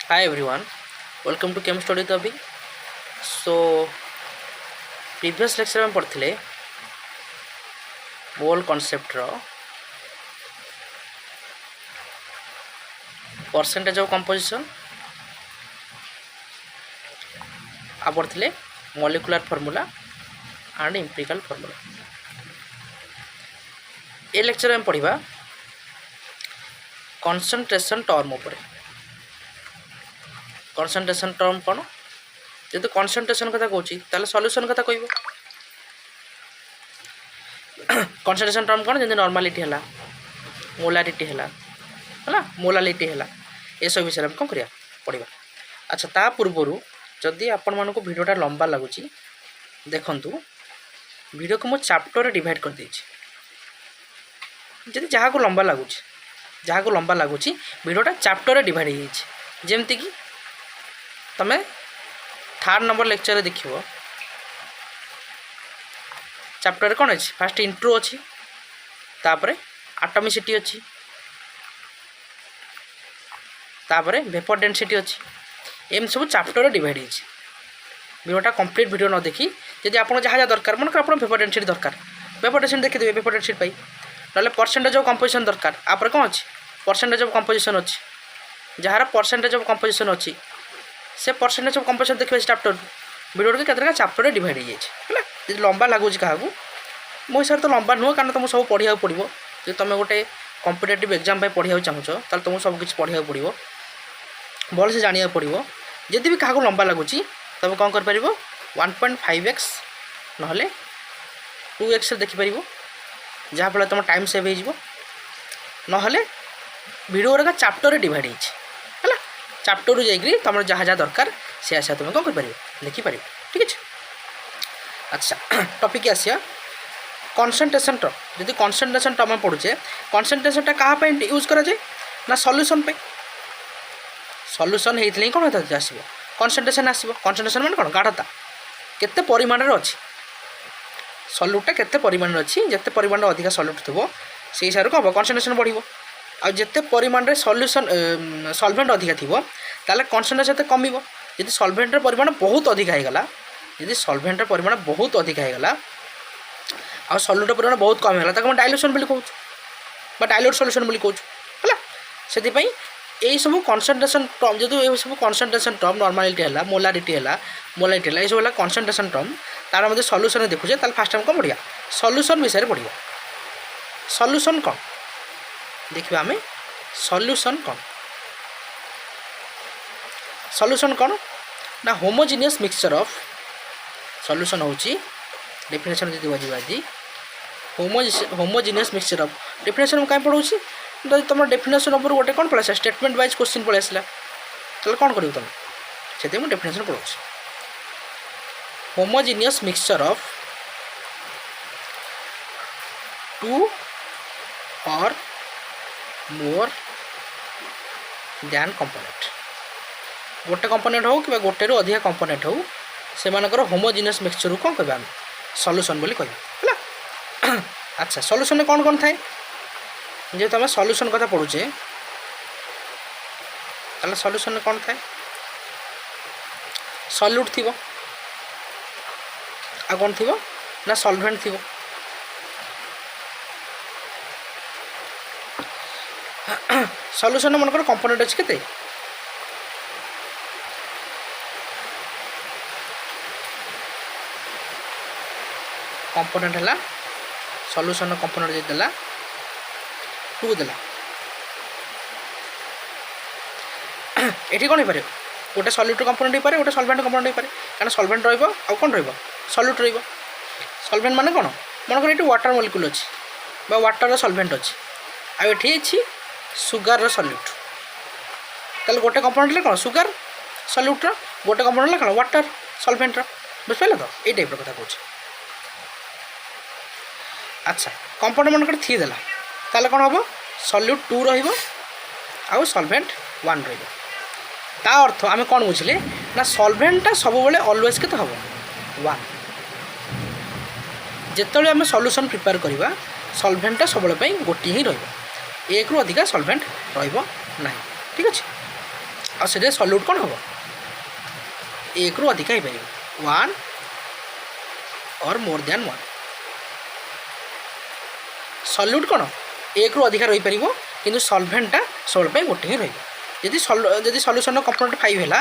Hi everyone, welcome to Chem Study Topic. So previous lecture में पढ़ते mole concept रो percentage of composition आ पढ़ते molecular formula and empirical formula. ए lecture में पढ़ा कंसंट्रेशन टर्म उपर। कंसंट्रेशन टर्म कौन जेहेतु कंसंट्रेशन कथा कहूँ सॉल्यूशन कथा कहब। कंसंट्रेशन टर्म कौन जैसे नॉर्मालिटी है, मोलारिटी है, मोलालिटी है, ये सब विषय में कौन करिया पढ़ा। अच्छा ता पूर्व जदि आपण मानक वीडियोटा लंबा लगुच देखंतु वीडियो को मु चैप्टर डिवाइड कर देछि। जदि जहाँ को लंबा लगुच वीडियोटा चैप्टर डिवाइड हो जाइए। जमती कि तमे थर्ड नंबर लेक्चर देखियो चैप्टर कौन अच्छी फास्ट इंट्रो अच्छी, तापरे एटॉमिसिटी अच्छी, तापरे वेपर डेंसिटी अच्छी, एम सब चैप्टर डिवाइड हो। वीडियोटा कंप्लीट वीडियो न देखी जदि आप जहाँ दरकार मन कर वेपर डेंसिटी दरकार वेपर डेंसिटी देखिदेवे वेपर डेंसिटी पाई ना परसेंटेज ऑफ कंपोजिशन दरकार आप कौन अच्छी परसेंटेज ऑफ कंपोजिशन अच्छी। जार परसेंटेज ऑफ कंपोजिशन अच्छी से परसेंटेज ऑफ कंपोजिशन देखिए चैप्टर वीडियो के केतटा चैप्टर डिवाइड हो जाए। जी लंबा लगुच क्या मो हिसाब तो लंबा नुह कारण तुमको सब पढ़ा पड़ो। जो तुम गोटे कॉम्पिटिटिव एग्जाम पढ़ा चाहूँ तो तुमको सब किसी पढ़ा पड़ो, भल से जाना पड़ो। जदि भी क्या लंबा लगुच तुम कौन कर 1.5x ना 2x देखिपर जहाँफल तुम टाइम सेव हो ना वीडियो गुरा चैप्टर डिवाइड है चैप्टर रू जाइए तुम जहाँ जहाँ दरकार से आसा तुम कौन कर देखिपर। ठीक है। अच्छा टॉपिक आसिया कंसंट्रेशन टर्म। जदि कंसंट्रेशन टर्म पढ़ुचे कंसंट्रेशन क्या यूज करा जाए ना सॉल्यूशन पे। सॉल्यूशन होते ही कौन होता आसो कंसंट्रेशन आसो। कंसंट्रेशन मैंने कौन गाढ़ता केते परिमाण अच्छी सल्यूटा केते परिमाण अच्छी जिते परिमाण अधिक सल्यूट थो से हिसाब से कौन हम कंसंट्रेशन बढ़ो। आते परिमाण सल्यूशन सल्भेंट अधिका थी ताले कंसंट्रेशन कम। जदि सल्भेंटर परिमाण बहुत अधिक होगा यदि सल्भेंटर परिमाण बहुत अधिक होगा आ सल्यूटर परिमाण बहुत कम होगा डाइल्यूशन बोली कहूँ डाइल्यूट सल्यूशन बोली कहूँ है। से यही सब कंसंट्रेशन टर्म जो ये सब कंसंट्रेशन टर्म नॉर्मालिटी है मोलारिटी है ये सब कंसंट्रेशन टर्म तार मध्य सल्यूशन देखुचे फास्ट टाइम कौन पढ़िया सल्यूशन विषय पढ़िया। सल्यूशन कौन देखिए आम सल्यूशन कौन सल्यूशन कौन ना होमोजीनियस मिक्सचर ऑफ सल्यूशन होची डेफिनेशन जी बजी होमोजीनियस मिक्सचर ऑफ डेफिनेशन कहीं पढ़ाऊँ तो तुम डेफिनेशन ऊपर गोटे कौन पड़ा स्टेटमेंट वाइज क्वेश्चन पड़े आसला तो कौन कर तुम से डेफिनेशन पढ़ाऊँ होमोजीनियस मिक्सचर ऑफ टू और मोर दैन कंपोनेंट गोटे कंपोनेंट हो कि गोटे रू अधिक कंपोनेंट हो से होमोजीनियस मिक्सचर कौन कह सल्यूशन बोली कह। अच्छा सल्यूशन में कौन कौन थाए जेहेतु आम सल्यूशन कथा पढ़ुचे ताले सल्यूशन में कौन थाए सल्यूट थी आ कौन थी ना सॉल्वेंट थी। सल्यूशन मनकर कंपोनेंट अच्छी केते कंपोनेंट है सल्यूशन कंपोनेंट जो देला 2 देला ये कौन हो पारे गोटे सल्यूट कंपोनेंट हो पारे गोटे सल्वेंट कंपोनेंट हो पारे कारण सल्वेंट रहा कौन सल्यूट सल्वेंट माने कौन मनकर ये वाटर मॉलिक्यूल अच्छी वाटर सल्वेंट अच्छी आठी सुगार सल्यूट ताले गोटे कंपोनेंट कौन सुगार सल्यूट गोटे कंपोनेंट कौन वाटर सल्वेंट बुझिपारे तो ये टाइप कथा कौन। अच्छा कंपोनेंट मनकर 3 देला ताले कौन हम सल्यूट 2 रहा सल्वेंट 1 ता अर्थ आम कौन बुझे ना सल्वेंटा सब अलवेज के हम 1 जिते आम सल्यूशन प्रिपेयर करवा सल्वेंटा सब गोटे ही रही एक रू अधिका सल्वेंट रही। ठीक अच्छे। ଆଉ ସେଟା ସଲ୍ୟୁଟ୍ କ'ଣ ହେବ ଏକରୁ ଅଧିକା ହେଇପାରିବ one or more than one. Solute କ'ଣ ଏକରୁ ଅଧିକା ରହିପାରିବ କିନ୍ତୁ ସଲଭେଣ୍ଟଟା ସବୁବେଳେ ପାଇଁ ଗୋଟେ ହିଁ ରହିବ। ଯଦି ସଲ୍ୟୁସନ୍ର କମ୍ପୋନେଣ୍ଟ 5 ହେଲା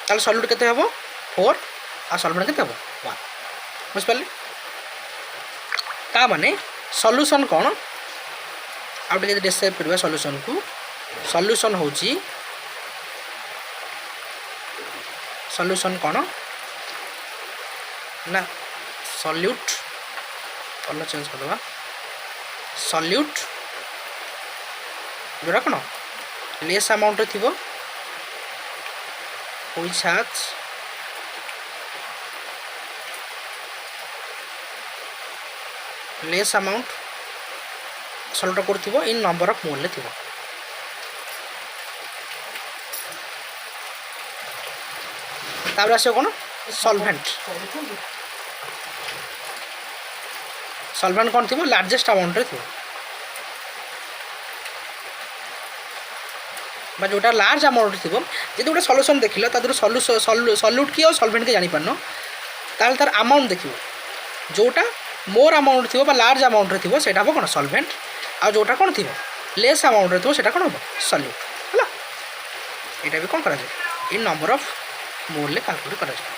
ତାହେଲେ ସଲ୍ୟୁଟ୍ କେତେ ହେବ 4 ଆଉ ସଲଭେଣ୍ଟ କେତେ ହେବ 1। ବୁଝିପାରିଲେ? ତା ମାନେ ସଲ୍ୟୁସନ୍ କ'ଣ ଆଉ ଟିକେ ଡିସ୍କ୍ରାଇବ୍ କରିବା ସଲ୍ୟୁସନ୍କୁ। ସଲ୍ୟୁସନ୍ ହେଉଛି ସଲ୍ୟୁସନ୍ କ'ଣ ନା ସଲ୍ୟୁଟ୍ କଲର୍ ଚେଞ୍ଜ କରିଦେବା। ସଲ୍ୟୁଟ୍ ଯେଉଁଟା କ'ଣ ଲେସ୍ ଆମାଉଣ୍ଟରେ ଥିବ which has less amount salute କରୁଥିବ ଇନ୍ ନମ୍ବର ଅଫ୍ ମୋଲ୍ରେ ଥିବ। ତାପରେ ଆସିବ କ'ଣ ସଲଭେଣ୍ଟ। ସଲଭେଣ୍ଟ କ'ଣ ଥିବ ଲାର୍ଜେଷ୍ଟ ଆମାଉଣ୍ଟରେ ଥିବ বা ଯେଉଁଟା ଲାର୍ଜ ଆମାଉଣ୍ଟରେ ଥିବ। ଯଦି ଗୋଟେ ସଲ୍ୟୁସନ୍ ଦେଖିଲ ତା ଦେହରୁ ସଲ୍ୟୁଟ୍ କି ଆଉ ସଲଭେଣ୍ଟ କି ଜାଣିପାରୁନ ତାହେଲେ ତାର ଆମାଉଣ୍ଟ ଦେଖିବ। ଯେଉଁଟା ମୋର୍ ଆମାଉଣ୍ଟ ଥିବ ବା ଲାର୍ଜ ଆମାଉଣ୍ଟରେ ଥିବ ସେଇଟା ହେବ କ'ଣ ସଲଭେଣ୍ଟ ଆଉ ଯେଉଁଟା କ'ଣ ଥିବ ଲେସ୍ ଆମାଉଣ୍ଟରେ ଥିବ ସେଇଟା କ'ଣ ହେବ ସଲ୍ୟୁଟ୍ ହେଲା। ଏଇଟା ବି କ'ଣ କରାଯାଏ ଇନ୍ ନମ୍ବର ଅଫ୍ ମୋଲ୍ରେ କାଲକୁଲେଟ୍ କରାଯାଏ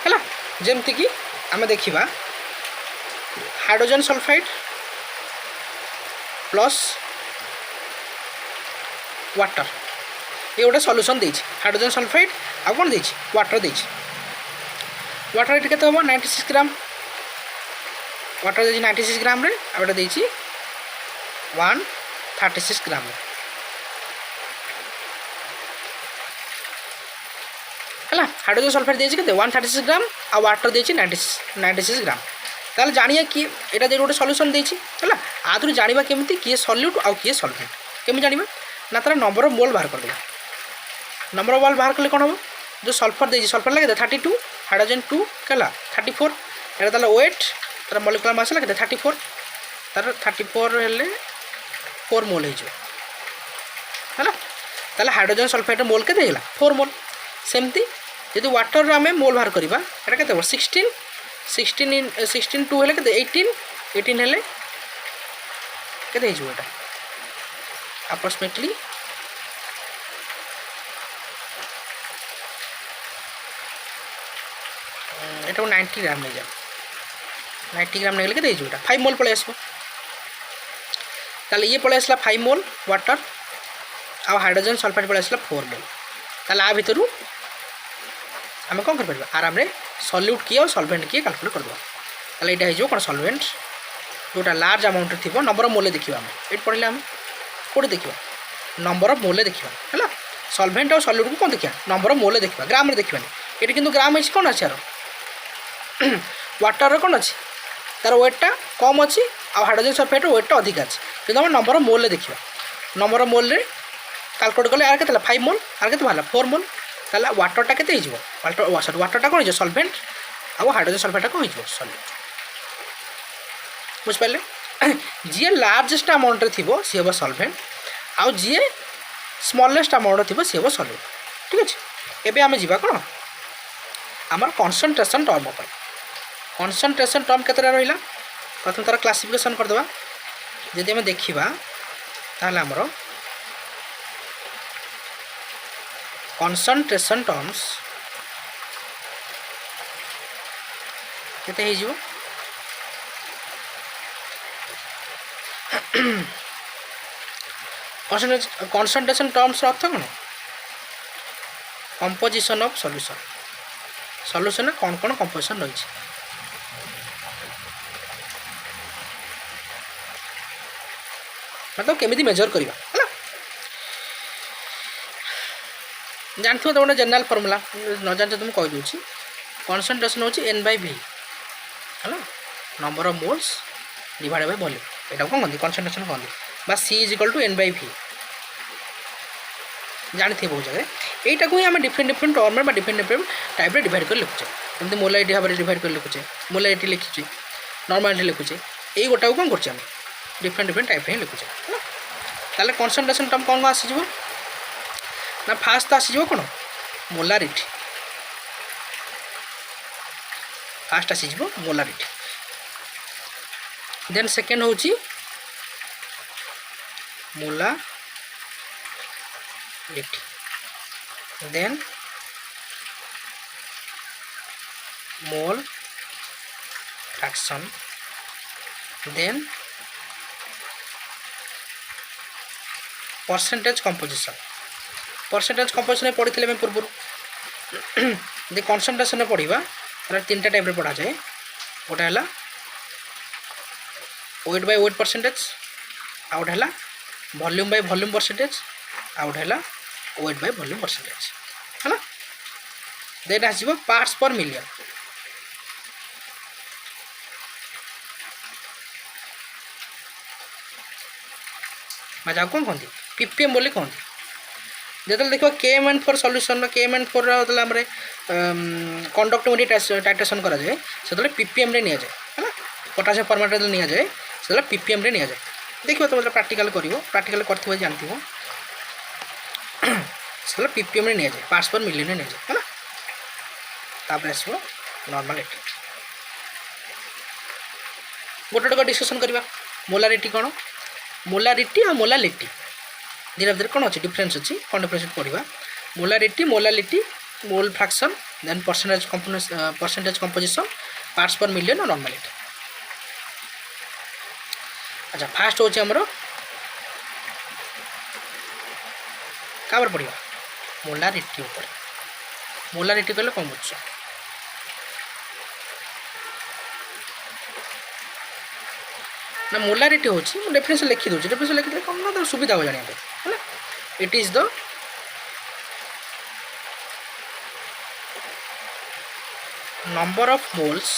ହେଲା। ଯେମିତିକି ଆମେ ଦେଖିବା ହାଇଡ୍ରୋଜେନ୍ ସଲଫାଇଡ୍ ପ୍ଲସ୍ वाटर ये गोटे सल्यूशन देछि हाइड्रोजन सल्फाइड आ कौन देछि वाटर देछि। वाटर एट केते हम 96 ग्राम वाटर देछि 96 ग्राम रे आ गोटे देछि 136 ग्राम रे हला। हाइड्रोजन सल्फाइड देछि केते 136 ग्राम आ वाटर देछि 96 ग्राम। ताले जानिया कि एटा जे गोटे सल्यूशन देछि हला। आदरु जानिबा केमिति किए सल्यूट आ किए सल्फेट केमि जानिबा ना तार नंबर ऑफ मोल बाहर कर देगा। नंबर ऑफ मोल बाहर कले कौन हम जो सल्फर देछि सल्फर लगे 32 हाइड्रोजन 2 केला 34 एटा ताले वेट तार मॉलिक्यूलर मास लगे 34 तार 34 हेले 4 मोल हे जो हैला। ताले हाइड्रोजन सल्फाइड मोल केते हेला 4 मोल। सेमती यदि वाटर रे हमें मोल बाहर करबा एटा केते 16 2 हेले केते 18 हेले केते हे जो एटा अप्रोक्सीमेटली एटा 90 ग्राम नहीं जा 90 ग्राम नहीं के 5 मोल पड़े आसो। ताले ये पड़े आसला 5 मोल वाटर आ हाइड्रोजन सल्फाइड पड़े आसला 4 मोल। ताले आ भितर आम कौन कर आराम रे सल्यूट किए और सल्वेंट किए कैलकुलेट कर दो। ताले एटा हो कौन सल्वेंट जोटा लार्ज अमाउंट थी नंबर ऑफ मोल देखा आम ये पढ़ले आम कौटे देखा नंबर ऑफ मोल देखा है। सल्वेंट और सल्यूट को कौन देखा नंबर ऑफ मोल देखा ग्राम रे देखा ये किंतु ग्राम अच्छी कौन अच्छे यार वाटर कौन अच्छी तार वेटटा कम अच्छी आ हाइड्रोजन सल्फाइड वेटटा अधिक अच्छी कि नंबर ऑफ मोल देखा नंबर ऑफ मोल कैलकुलेट कले यार के 5 मोल आर के बाहर 4 मोल ताला वाटरटा के वाटरटा कौन हो सल्वेंट आ हाइड्रोजन सल्फाइडटा कौन हो सल्यूट। बुझिपारे जी लार्जेस्ट अमाउंट थी सी हम सल्वेंट आउ जी स्मॉलेस्ट अमाउंट थी सी हम सल्यूट। ठीक अच्छे एवं आम जा कौन आमर कनसंट्रेशन टर्म पर कनसंट्रेशन टर्म केतटा रहा प्रथम तार क्लासिफिकेशन करदे जदि आम देखा ताहले आमर कनसंट्रेशन टर्म्स केते हे जिवो कनसंट्रेशन टर्म्स अर्थ कौन कंपोजिशन ऑफ सॉल्यूशन सॉल्यूशन में कौन कौन कंपोजिशन रही मतलब केमिति मेजर करवा है जानते हो तो गोटे जनरल फर्मूला न जानते तुम कही दूसरी कनसंट्रेशन होची N/V है number of moles divide by volume एटा कौन कहते कनसंट्रेशन कहते बा C N/V जानते बहुत जगह यहीटा को ही आम डिफरेंट टर्म में डिफरेंट टाइप डिवाइड कर लिखुचे जमी मोलारिटी भाव में डिवाइड कर लिखुचे मोलारिटी लिखुचे नॉर्मालिटी लिखुचे यही गोटा को कौन कर डिफरेंट टाइप ही लिखुचे है ताले कंसंट्रेशन टर्म कौन आसीज ना फास्ट तो आसीज कौन मोलारिटी फास्ट आसीज मोलारिटी देन सेकेंड हूँ molarity then mole fraction then percentage composition पढ़ी थे पूर्व यदि कंसंट्रेशन पढ़ा तीन टा टाइप पढ़ा जाए गोटे है वेट बाय वेट परसेंटेज आ गोटे है वॉल्यूम बाय वॉल्यूम परसेंटेज आ गोटे है वेट बाय वॉल्यूम परसेंटेज है देन आसो पार्ट्स पर मिलियन जाओ कौन कहते पीपीएम बोली कहते जो देख KM and four solution KM and four conductivity titration करा जाए से पीपीएम रे निया जाए है पोटासियम फॉर्मेट जो निया जाए से पीपीएम रे निया जाए देखो तुम प्रैक्टिकल करिवो प्रैक्टिकल करथिबो जानथिबो से पीपीएम रे निया जाए पार्ट्स पर मिलियन रे निया जाए है तापर आसो नॉर्मलिटी गोटे डिस्कशन करवा मोलारिटी कौन मोलारिटी और मोलालिटी धीरे धीरे कौन अच्छे डिफरेन्स अच्छी कौन डिफरेन्स पढ़ा molarity molality mole fraction then percentage composition parts per million और नॉर्मलिटी अच्छा फास्ट हूँ आमर क्या पढ़ा मोलारिटी मोलारिटी कहले कौन बुझ ना मोलारिटी हूँ डिफरेन्स लिखी दूसरी डिफरेन्स लिखी कौन ना सुविधा हो जाने है it is the number of moles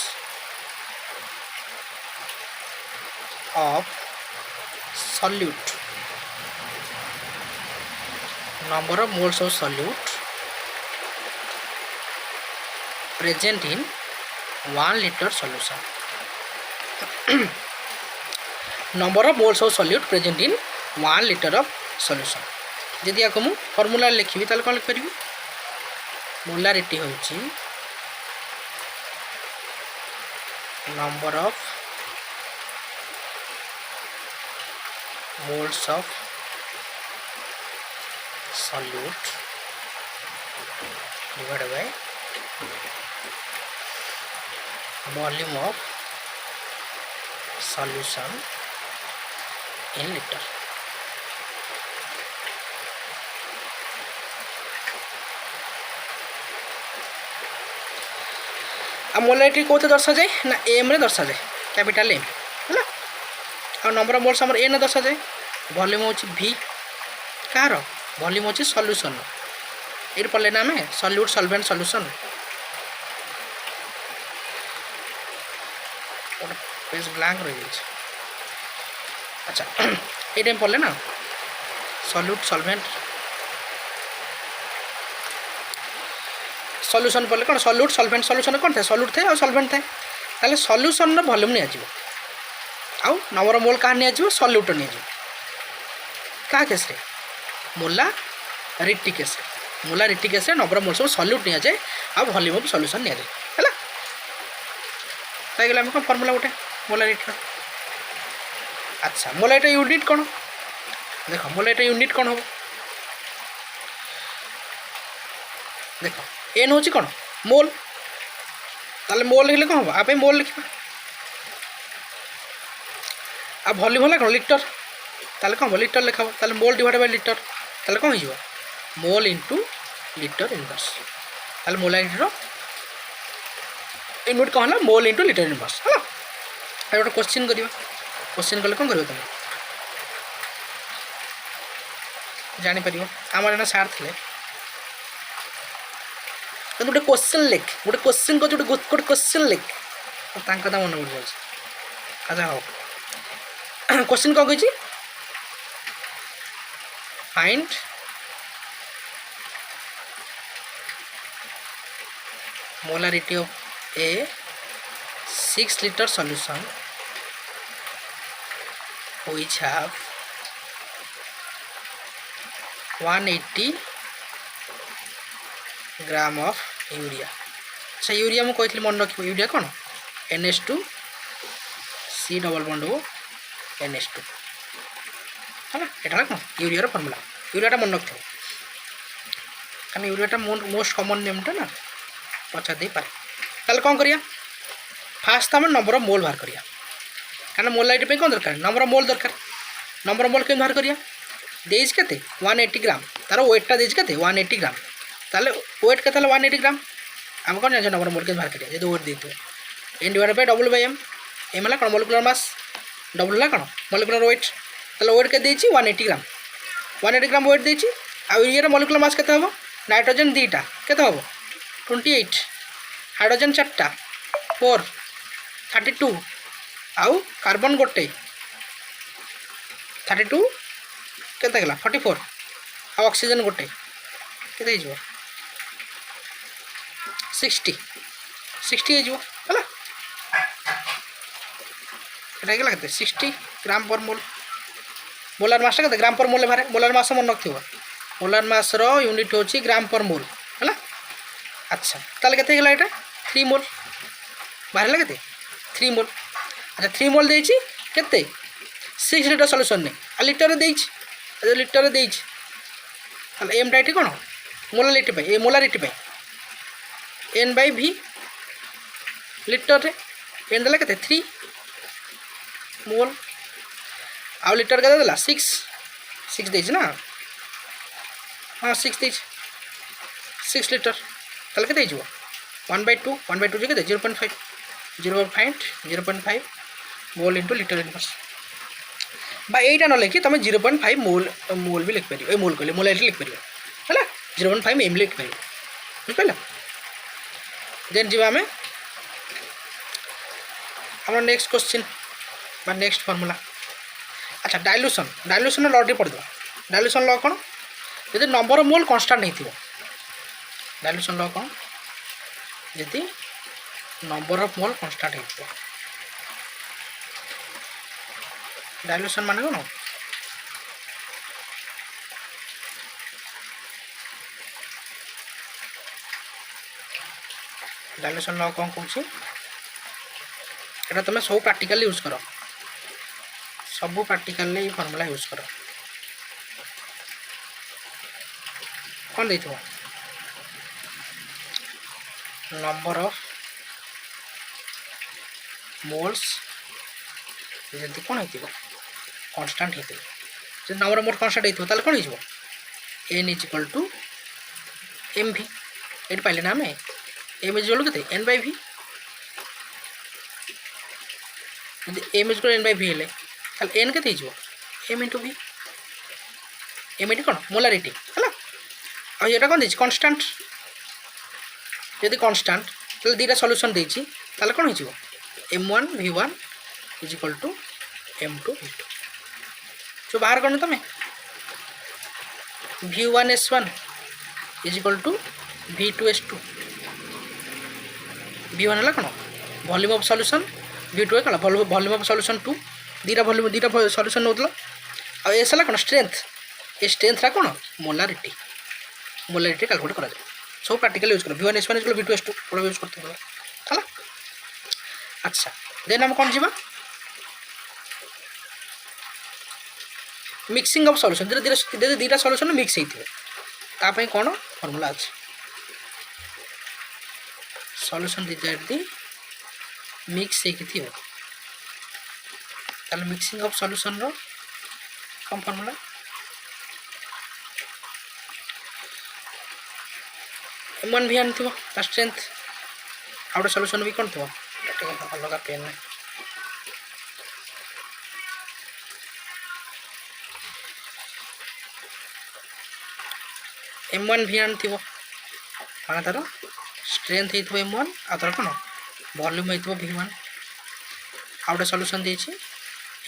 of solute number of moles of solute present in 1 liter solution number of moles of solute present in 1 liter of solution जदि आपको मु फॉर्मूला लिखी ताले कौन लिखि मोलारिटी होची number of moles of solute divided by volume of solution in litre आ molarity कौन दर्शा जाए ना एम रे दर्शा जाए कैपिटल एम है आ नंबर ऑफ मोल्स हमर एन दर्शा जाए वॉल्यूम होची वी कार वॉल्यूम होची सॉल्यूशन ये पढ़ले ना आम solute solvent solution page blank रही जाए अच्छा ये टाइम पढ़ले ना सॉल्यूट सॉल्वेंट सॉल्यूशन पढ़ले कौन सॉल्यूट सॉल्वेंट सॉल्यूशन कौन थे सॉल्यूट थे और सॉल्वेंट थे ताले सॉल्यूशन वॉल्यूम नहीं आजिबो आउ नंबर मोल कहाँ नहीं आजिबो सॉल्यूट नहीं आजिबो क्या केस रे मोला रिटी केस रे नंबर मोल सब सॉल्यूट नहीं आए आ वॉल्यूम ऑफ सॉल्यूशन नहीं आए है पाइगला कौन फॉर्मूला गोटे मोलारिटी अच्छा मोलारिटी यूनिट कौन देख मोलारिटी यूनिट कौन हम देख एन हूँ कौन मोल ताले मोल लिखले कौन हम आप मोल लिखा आ वॉल्यूम है कौन लिटर ताले कौन लिटर लिखा ताले मोल डिवाइड बाय लिटर ताले कौन हो मोल इंटू लिटर इनवर्स ताले मोलारिटी यूनिट कौन है मोल इंटू लिटर इनवर्स है गोटे क्वेश्चन करवा क्वेश्चन कले कौन कर तुम जापर आम जन सार थे गोटे क्वेश्चन लिख गोटे क्वेश्चन कर गोटे क्वेश्चन लिख मन पड़ जाए अच्छा हाँ क्वेश्चन कौन कही find molarity of A 6 liter solution which have 180 gram of urea. अच्छा यूरिया मुझे कहती मन रख यूरिया कौन NH2 C डबल बॉन्ड हो NH2 है ना यहाँ कौन यूरिया फर्मूला यूरियाटा मन रख कारण यूरियाटा मोस्ट कॉमन नेमटा ना पचार दे पारे ताले कौन करिया फास्ट आम नंबर ऑफ मोल बाहर करिया कारण मोलाइट पे कौन दरकार नंबर ऑफ मोल दरकार नंबर ऑफ मोल के बाहर करिया देज केते 180 ग्राम तार वेटटा देज केते 180 ग्राम ताले वेट केते 180 ग्राम आम कौन जान नंबर ऑफ मोल के बाहर करिया जो वेट देते n divided by W by M M है कौन मोलिकुलर मास डब्ल्यू है कौन मोलिकुलर वेट ताले वेट के 180 ग्राम 180 ग्राम वेट देछि आ यूरिया मोलिकुलर मास केते हबो नाइट्रोजन दीटा केते हबो 28 हाइड्रोजन 4टा 4 32 आउ कार्बन गोटे 32 केते गला 44 आ ऑक्सीजन गोटे केते हिजो 60 हिजो हला केते गला केते 60 ग्राम पर मोल मोलार मास केते ग्राम पर मोल बारे मोलार मास मन रखथिबो मोलार मास रो यूनिट होची ग्राम पर मोल हला अच्छा ताले केते गला एटा 3 मोल बाहर केते 3 मोल अच्छा 3 मोल देछि केते 6 लीटर सॉल्यूशन ने आ लीटर देछि जो लीटर देछि ताले एम टाइट कोन मोलारिटी पे ए मोलारिटी पे n बाय v लीटर रे n देला केते 3 मोल आ लीटर केते देला 6 देछि ना हाँ 6 देछि 6 लीटर ताले केते हिजो 1/2 जे केते 0.5 मोल इंटू लीटर इनवर्स बा एटा न लिखि तुम 0.5 मोल भी लिख पार ए मोल कहले मोलारिटी लिख पार है 0.5 एम लिख पार बुझिपाल देन जी आम हम नेक्स्ट क्वेश्चन बा नेक्स्ट फॉर्मूला अच्छा डाइल्यूशन लॉ टे पढ़िद डाइल्यूशन लॉ कौन जब नंबर ऑफ मोल कांस्टेंट हो डाइल्यूशन लॉ कौन जदि नंबर ऑफ मोल कांस्टेंट हो डाइल्यूशन माने कौन डाइल्यूशन लॉ कौन कहूँ तुम सब प्रैक्टिकल यूज कर सब प्रैक्टिकल फॉर्मूला यूज कर कौन दे नंबर ऑफ मोल्स जल्दी कौन हो कांस्टेंट होते जो नंबर ऑफ मोल कांस्टेंट होता कौन हो n equal to M V ये पाइले ना आम एम इक्वल के n by v M equal n by v हेले n के एम इंटू v एम इट कौन मोलारिटी है और ये कौन देछि कांस्टेंट यदि कांस्टेंट तो दीटा सॉल्यूशन देछि ताले कौन हो m1 v1 is equal to m2 v2 जो बाहर करना तुम v1 s1 is equal to v2 s2 v1 है कौन वॉल्यूम ऑफ सॉल्यूशन v2 है कौन वॉल्यूम ऑफ सॉल्यूशन 2 दीटा सॉल्यूशन नोदला और एस है कौन स्ट्रेंथ ये स्ट्रेंथ कौन मोलारिटी कैलकुलेट करा सब प्रैक्टिकल यूज कर v1 s1 v2 s2 पूरा यूज करते है अच्छा देन हम कौन जीवा मिक्सिंग ऑफ सॉल्यूशन धीरे दीटा सॉल्यूशन मिक्स होता कौन फॉर्मूला अच्छे सॉल्यूशन दीटा यदि मिक्स हो मिक्सिंग ऑफ सॉल्यूशन रो कौन फॉर्मूला m1 भी आनी स्ट्रेंथ आउट सॉल्यूशन भी कौन थो अलग पेन m1 भी आनी माने तार स्ट्रेंथ हो m1 आ तार कौन वॉल्यूम हो v1 आउट सॉल्यूशन देछि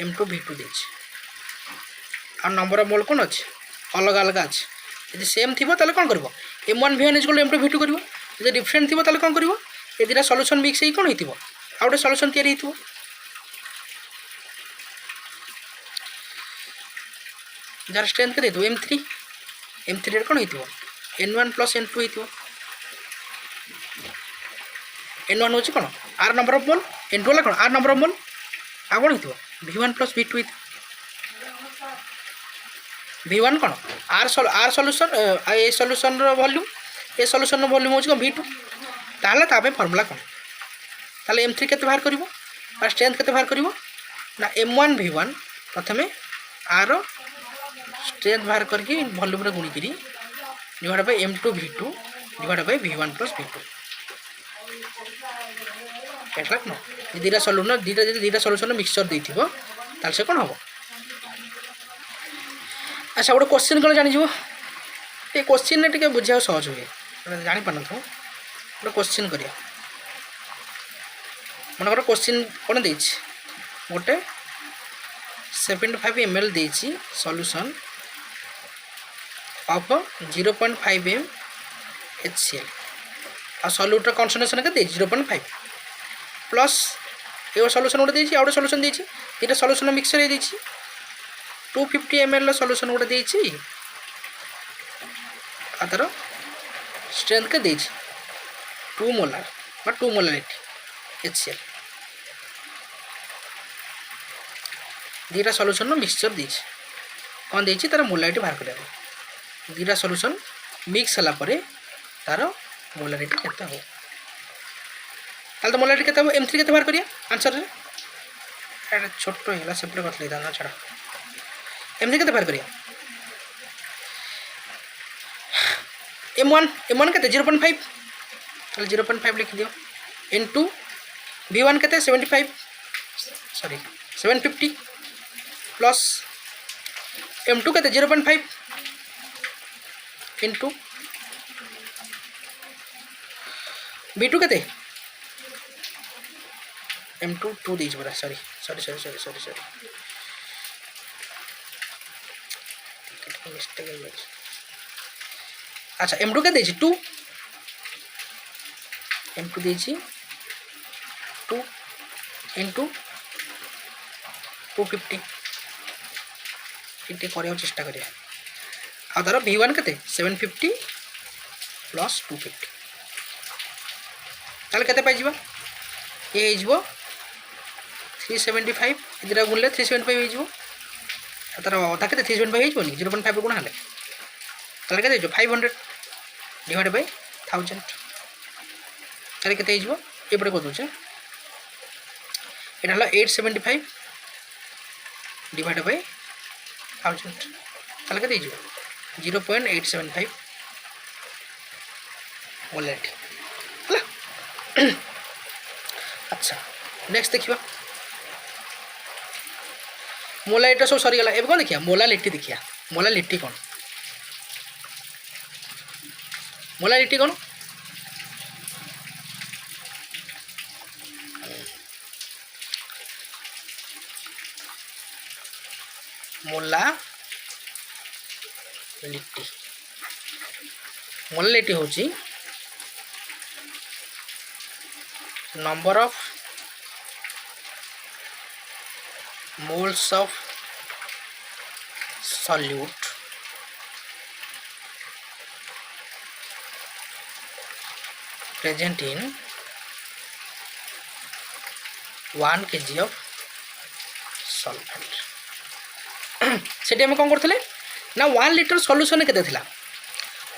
m2 v2 देछि आ नंबर ऑफ मोल कौन अच्छे अलग अलग अच्छे यदि सेम थी ताले कौन कर m1 v1 equal m2 v2 कर जो डिफरेंट थी ताले कौन कर ये दुटा सॉल्यूशन मिक्स ही कौन हो आ गए सॉल्यूशन तैयारी हो जार स्ट्रेंथ के m3 M3 कौन हो N1 प्लस N2 हो N1 हूँ कौन R number of mole N2 वाला कौन R नंबर ऑफ मोल आ कौन हो V1 प्लस V2 V1 कौन R सॉल्यूशन ए सॉल्यूशन वॉल्यूम ए सॉल्यूशन वॉल्यूम हो V2 ताहले तापे फॉर्मूला कौन ताहले M3 केते बाहर करिवो और स्ट्रेंथ केते बाहर करिवो ना M1 V1 प्रथमे R स्ट्रेंथ बाहर करके वॉल्यूम रे गुणी करी divide by M2 V2 divide by V1 plus V2 एटला न दीटा सॉल्यूशन दीटा सॉल्यूशन मिक्सचर देथिबो ताल से कोन हबो अच्छा गोटे क्वेश्चन कौन जानी ये क्वेश्चन ने टिके बुझा सहज हुए जानी पार तो गोटे क्वेश्चन करिया मन कर क्वेश्चन कौन दे गोटे 75 ml देछि सॉल्यूशन ऑफ 0.5 m HCl आ सॉल्यूटर कॉन्संट्रेशन के 0.5 प्लस ये सॉल्यूशन गोटे देछि आउट सॉल्यूशन देछि एटा सॉल्यूशन मिक्सचर हे देछि 250 ml सॉल्यूशन गोटे देछि आ तार स्ट्रेंथ के देछि 2 मोलार बा 2 मोलारिटी HCl दीटा सॉल्यूशन मिक्सचर देछि कौन देछि तार मोलारिटी बाहर करिया दीटा सॉल्यूशन मिक्स हला परे तार मोलारिटी केते हो ताल तो मोलारिटी केते हो M3 केते बाहर करिया आंसर रे एटा छोटो हेला सेपरेट करले दाना छडा M3 केते बाहर करिया M1 केते 0.5 ताल 0.5 लिख दियो N2 V1 केते 75 सॉरी 750 प्लस M2 केते 0.5 N2 V2 केते M2 2 देज बरा सॉरी मिस्टेक है अच्छा M2 के देछि 2 M2 देछि 2 N2 250 इटे करियो चेष्टा करिया आ तार V1 केते 750 प्लस 250 ताले केते पाइ जिवो ये हिजबो 375 इधर गुणले 375 हिजबो तार अधा केते 375 हिजबो नि 0.5 गुण हले ताले केते हिजबो 500 डिवाइड बाय 1000 ताले केते हिजबो एपडे को दोचे एटा हला 875 डिवाइड बाय 1000 ताले केते हिजबो 0.875 मोलारिटी हला अच्छा नेक्स्ट देखिबा मोलारिटी सब सरी गला एबे कोन देखिया मोलारिटी कोन मोलारिटी होची number of moles of solute present in 1 kg of solvent सेठी हम कौन करते ना 1 लिटर सॉल्यूशन केते थिला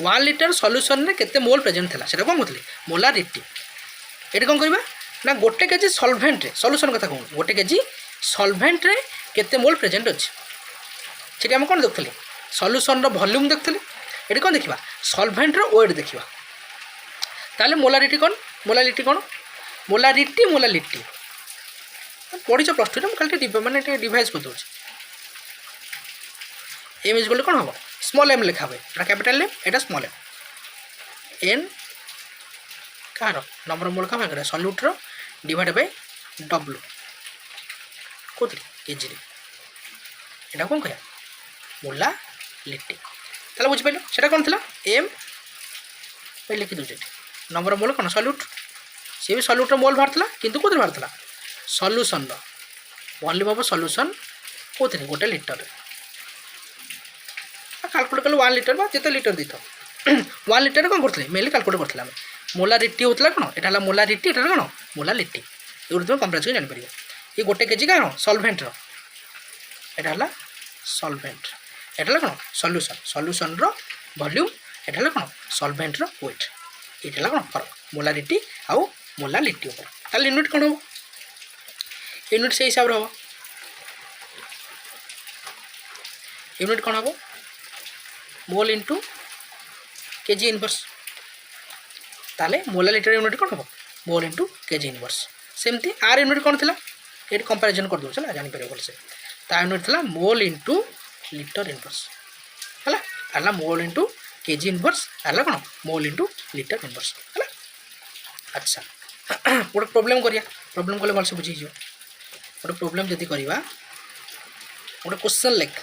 1 लिटर सॉल्यूशन रे केते मोल प्रेजेंट थिला सेटा कौन करते मोलारिटी एटी कौन करबा ना गोटे केजी सॉल्वेंट रे सॉल्यूशन कथा कहूँ गोटे केजी सॉल्वेंट रे केते मोल प्रेजेंट अछि सेठी हम कौन देखथले सॉल्यूशन रो वॉल्यूम देखथले एटी कौन देखिबा सॉल्वेंट रो वेट देखिबा ताले मोलारिटी पढ़ी प्लस टू खाली माने डिवाइस कर दूसरी एम इज गोल्ड कौन हम स्मॉल एम लिखा हुए कैपिटल एम एटा स्मॉल एम एन कार नंबर मोल का सल्यूटर डिवाइड बाय डब्ल्यू कौन केजी एटा कौन कह मोला लिट्टी ताला बुझी पाइल सेटा कौन थिला एम पे लिखि दूचे नंबर मोल कौन सल्यूट सी भी सल्यूटर मोल बाहर किंतु कौन बाहर सल्यूशन वॉल्यूम ऑफ सल्यूशन कौन गोटे लिटर କାଲକୁଲେଟ୍ କଲେ 1 ଲିଟର ବା ଯେତେ ଲିଟର ଦେଇଥାଉ 1 ଲିଟର କ'ଣ କରୁଥିଲେ ମେନଲି କାଲକୁଲେଟ୍ କରୁଥିଲେ ଆମେ ମୋଲାରିଟି ହେଉଥିଲା କ'ଣ ଏଇଟା ହେଲା ମୋଲାରିଟି ଏଇଟା ହେଲା କ'ଣ ମୋଲାଲିଟି ଏଗୁଡ଼ି ତୁମେ କମ୍ପାରେଜ୍ କରି ଜାଣିପାରିବ ये गोटे केजी क्या सल्भेंट एटा हला सल्भेंट एटा हला कोन सॉल्यूशन सॉल्यूशन रो वॉल्यूम एटा हला कोन सल्भेंट रो वेट एटा हला कोन फरक मोलारिटी आउ मोलालिटी ऊपर ताल यूनिट कोन हो यूनिट से हिसाब रो हो यूनिट कोन हो मोल इनटू केजी इनवर्स ताले मोलालिटी यूनिट कोन हो मोल इनटू केजी इनवर्स सेमती आर यूनिट कोन थिला ये कंपैरिजन कर दो चला जानी परियो भलसे ता यूनिट थिला मोल इनटू लीटर इनवर्स हला हला मोल इनटू केजी इनवर्स हला कोन मोल इनटू लीटर इनवर्स हला अच्छा गोटे प्रॉब्लम करिया प्रॉब्लम कले भलसे बुझी जो गोटे प्रॉब्लम जदी करिवा गोटे क्वेश्चन लिख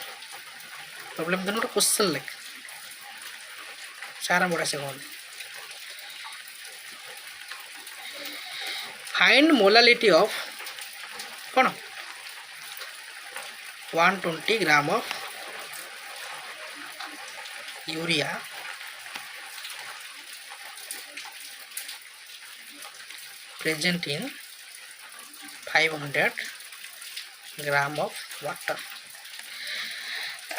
प्रॉब्लम देन गोटे क्वेश्चन लिख सारा बड़ा से कोन फाइंड मोलालिटी ऑफ कौन 120 gram of urea present in 500 gram of water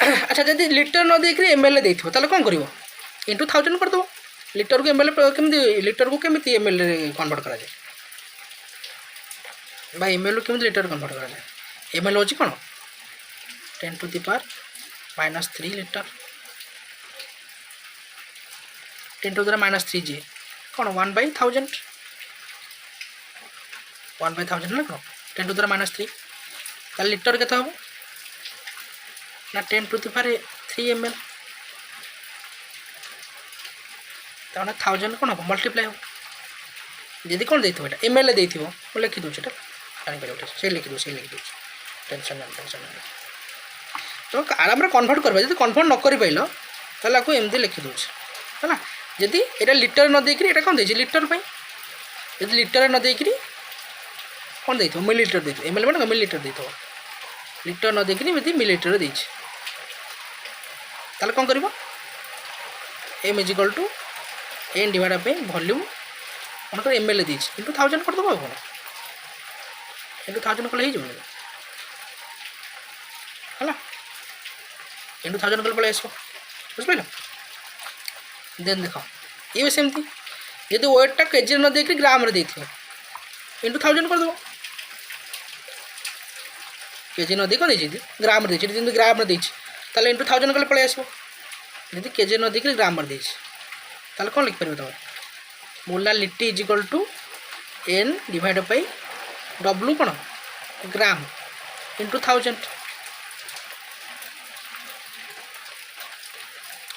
अच्छा जब लिटर न देख एमएल दे कौन कर इंटू 1000 कर दो लिटर को एमएल केमी लिटर को केमी एमएल कन्वर्ट करा जाए भाई एमएल केमी लिटर कन्वर्ट करा जाए एमएल होची कौन 10 to the power -3 litre 10 to the -3 जे कौन 1/1000 1/1000 ना कौन 10 टू द -3 ताल लिटर केते हम ना 10 टू द पावर 3 ml ताने 1000 कौन हम मल्टीप्लाई हो जदि कौन देथिबो एटा एमएल देथिबो मैं लिखि दउ छटा जानि परियो से लिखि दउ टेंशन ना तो आराम रे कन्वर्ट करबा जदि कन्वर्ट न करि पाइलो ताला को एमदी लिखि दउ हैला जदि एटा लिटर न देकरी एटा कोन देछि लिटर पई जदि लिटर न देकरी कोन देथिबो मिलीलीटर देथिबो एमएल माने मिलीलीटर देथिबो लिटर न देकरी एमदी मिलीलीटर देछि ताले कोन करबो m = n divide by volume मन कर एमएल देछि इनटू 1000 कर दबो कोन इनटू 1000 कले ही जबो हला इनटू 1000 कले पळे आसो बुझ पाइलो देन देखो ये भी सेमती यदि वेट टा केजी न देकरी ग्राम रे देथिबो इनटू 1000 कर दबो केजी न देखो देछि ग्राम रे देछि जदि ग्राम रे देछि ताले इनटू 1000 कले पळे आसो यदि केजी न देकरी ग्राम रे देछि ताले कोन लिख परबो त molality = n divide by w cone gram into 1000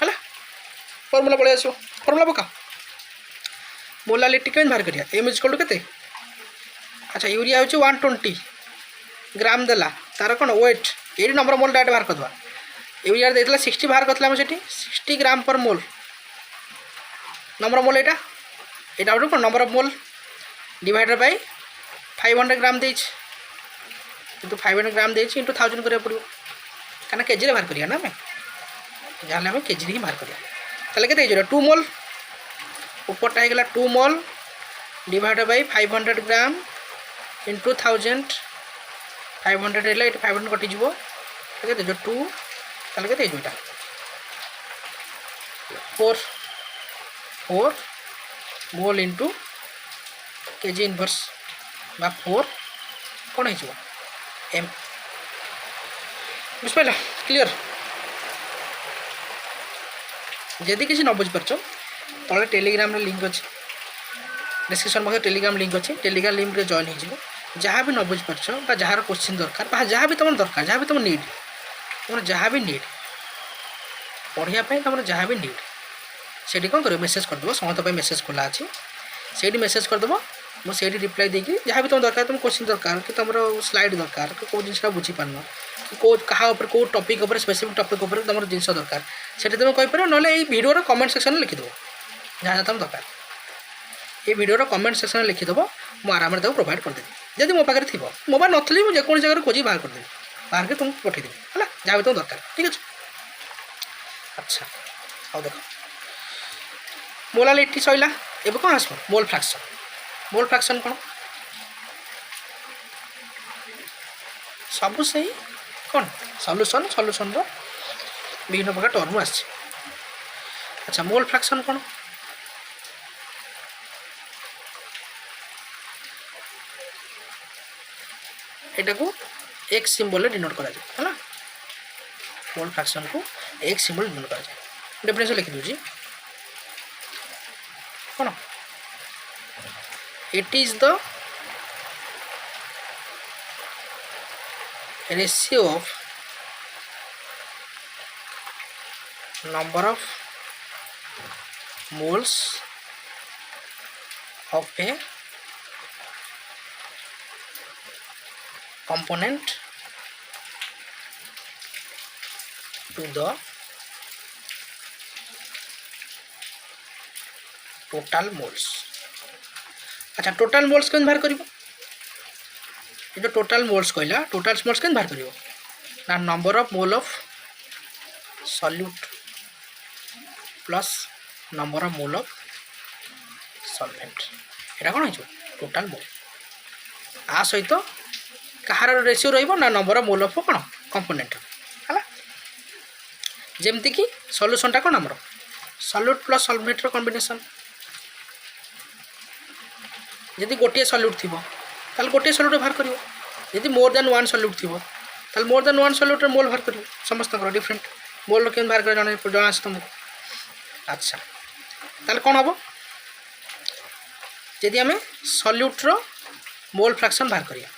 हला फार्मूला पळे आसो फार्मूला पका मोलालिटी केन बाहर करिया m = केते अच्छा यूरिया होची 120 ग्राम देला तार कोन wait AD number mole data बाहर करदवा यूरिया देतला 60 बाहर करतला हम सेठी 60 ग्राम पर मोल number mole Etah Etah out cone number of mole divided by 500 ग्राम देछ तो 500 ग्राम देछ इनटू 1000 करिया पड़ियो काना केजी रे बाहर करिया ना मैं जाले हम केजी रे बाहर करिया तले केते जेरा 2 मोल ऊपर टा गेला 2 मोल डिवाइडेड बाय 500 ग्राम इनटू 1000 500 हेला 500 कटि जिवो केते जो 2 तले केते जोटा 4 मोल इनटू केजी इनवर्स बा 4 कौन है एम बुझ पाइल क्लियर जदि किसी न बुझ पारछ तले टेलीग्राम रे लिंक अछि डिस्क्रिप्शन में टेलीग्राम लिंक अछि टेलीग्राम लिंक रे जॉइन हो जहाँ भी न बुझ पारछ बा जहाँ क्वेश्चन दरकार बा जहाँ भी तुम दरकार जहाँ भी तुम नीड तुम जहाँ भी नीड पढ़िया तुम जहाँ भी नीड से कौन कर मेसेज करदेव समस्त मेसेज खोला अच्छे से मेसेज करदेव मुझे रिप्लाई देकी जहाँ भी तुम दरकार तुम क्वेश्चन दरकार कि तुम स्लाइड दरकार कि कौ जिन बुझी पारन कि कौ क्या कौ टॉपिक स्पेसिफिक टॉपिक तुम जिन दरकार से तुम कहीपर ना भिडियो कमेंट सेक्शन में लिखिदेव जहाँ जहाँ तुम दरकार ये भिडियो कमेंट सेक्शन में लिखिदेव मुझे आराम से प्रोवाइड करदेवी जब मो पाखे थी मोबाइल नी मुझे जगह खोजी बाहर करदेवी बाहर के तुमको पठेदेवी है जहाँ भी तुम दरकार ठीक अच्छे अच्छा ଆଉ ଦେଖ ମୋଲାଲିଟି ସଇଲା ଏବେ କ'ଣ ଆସିବ ମୋଲ୍ ଫ୍ରାକ୍ସନ୍। ମୋଲ୍ ଫ୍ରାକ୍ସନ୍ କ'ଣ ସବୁ ସେଇ କ'ଣ ସଲ୍ୟୁସନ୍ର ବିଭିନ୍ନ ପ୍ରକାର ଟର୍ମ ଆସିଛି। ଆଚ୍ଛା ମୋଲ୍ ଫ୍ରାକ୍ସନ୍ କ'ଣ ଏଟାକୁ एक्स सिंबल डिनोट करा जाए है मोल फ्रैक्शन को एक्स सिंबल डिनोट करा जाए। डेफिनेशन लिखि दूची कौन it is the ratio of number of moles of A component to the total moles। अच्छा टोटाल मोल्स केन बाहर करिवो ये जो टोटाल मोल्स कहला टोटाल मोल्स केन बाहर करिवो ना number of mole of solute plus number of mole of solvent एटा कोन हिजो total मोल आ सहित कहार ratio रहिबो ना number of mole of cone component हला जेमति कि सॉल्यूशन टा कोन हमरो सॉल्यूट प्लस सॉल्वेंट रो कॉम्बिनेशन यदि गोटे सॉल्यूट थिबो ताल गोटे सॉल्यूट बाहर करिवो यदि मोर देन वन सॉल्यूट थिबो ताल मोर देन वन सॉल्यूट रो मोल बाहर करिवो समस्त को डिफरेंट मोल रो केन बाहर कर जाना तुमको। अच्छा ताल कोन हबो यदि हमें सॉल्यूट रो मोल फ्रैक्शन बाहर करिया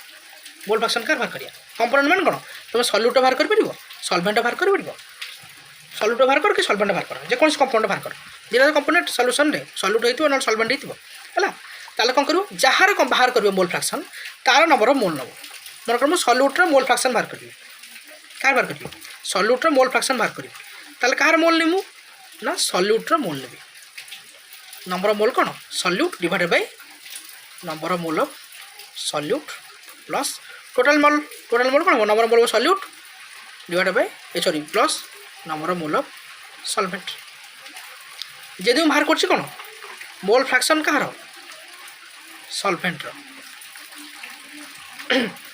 मोल फ्रैक्शन कार बाहर करिया कंपोनेंट मान कोन तुम सॉल्यूट बाहर कर परिबो सॉल्वेंट बाहर कर परिबो सॉल्यूट बाहर कर कि सॉल्वेंट बाहर कर जे कोन कंपोनेंट बाहर कर जेरा कंपोनेंट सॉल्यूशन रे सॉल्यूट हेतिबो न सॉल्वेंट हेतिबो हला ताले कोन करिवो जहार को बाहर करिवो मोल फ्रैक्शन तार नंबर ऑफ मोल नबो मन कर सॉल्यूट रो मोल फ्रैक्शन बाहर करिवो कार बाहर करिवो सॉल्यूट रो मोल फ्रैक्शन बाहर करिवो ताले कार मोल निमु ना सॉल्यूट रो मोल नेबी नंबर ऑफ मोल कोन solute divided by number of mole of solute plus total mole कोन number of mole of solute divided by sorry plus number of mole of solvent जदि बाहर करछि कोन mole fraction कहार solvent रो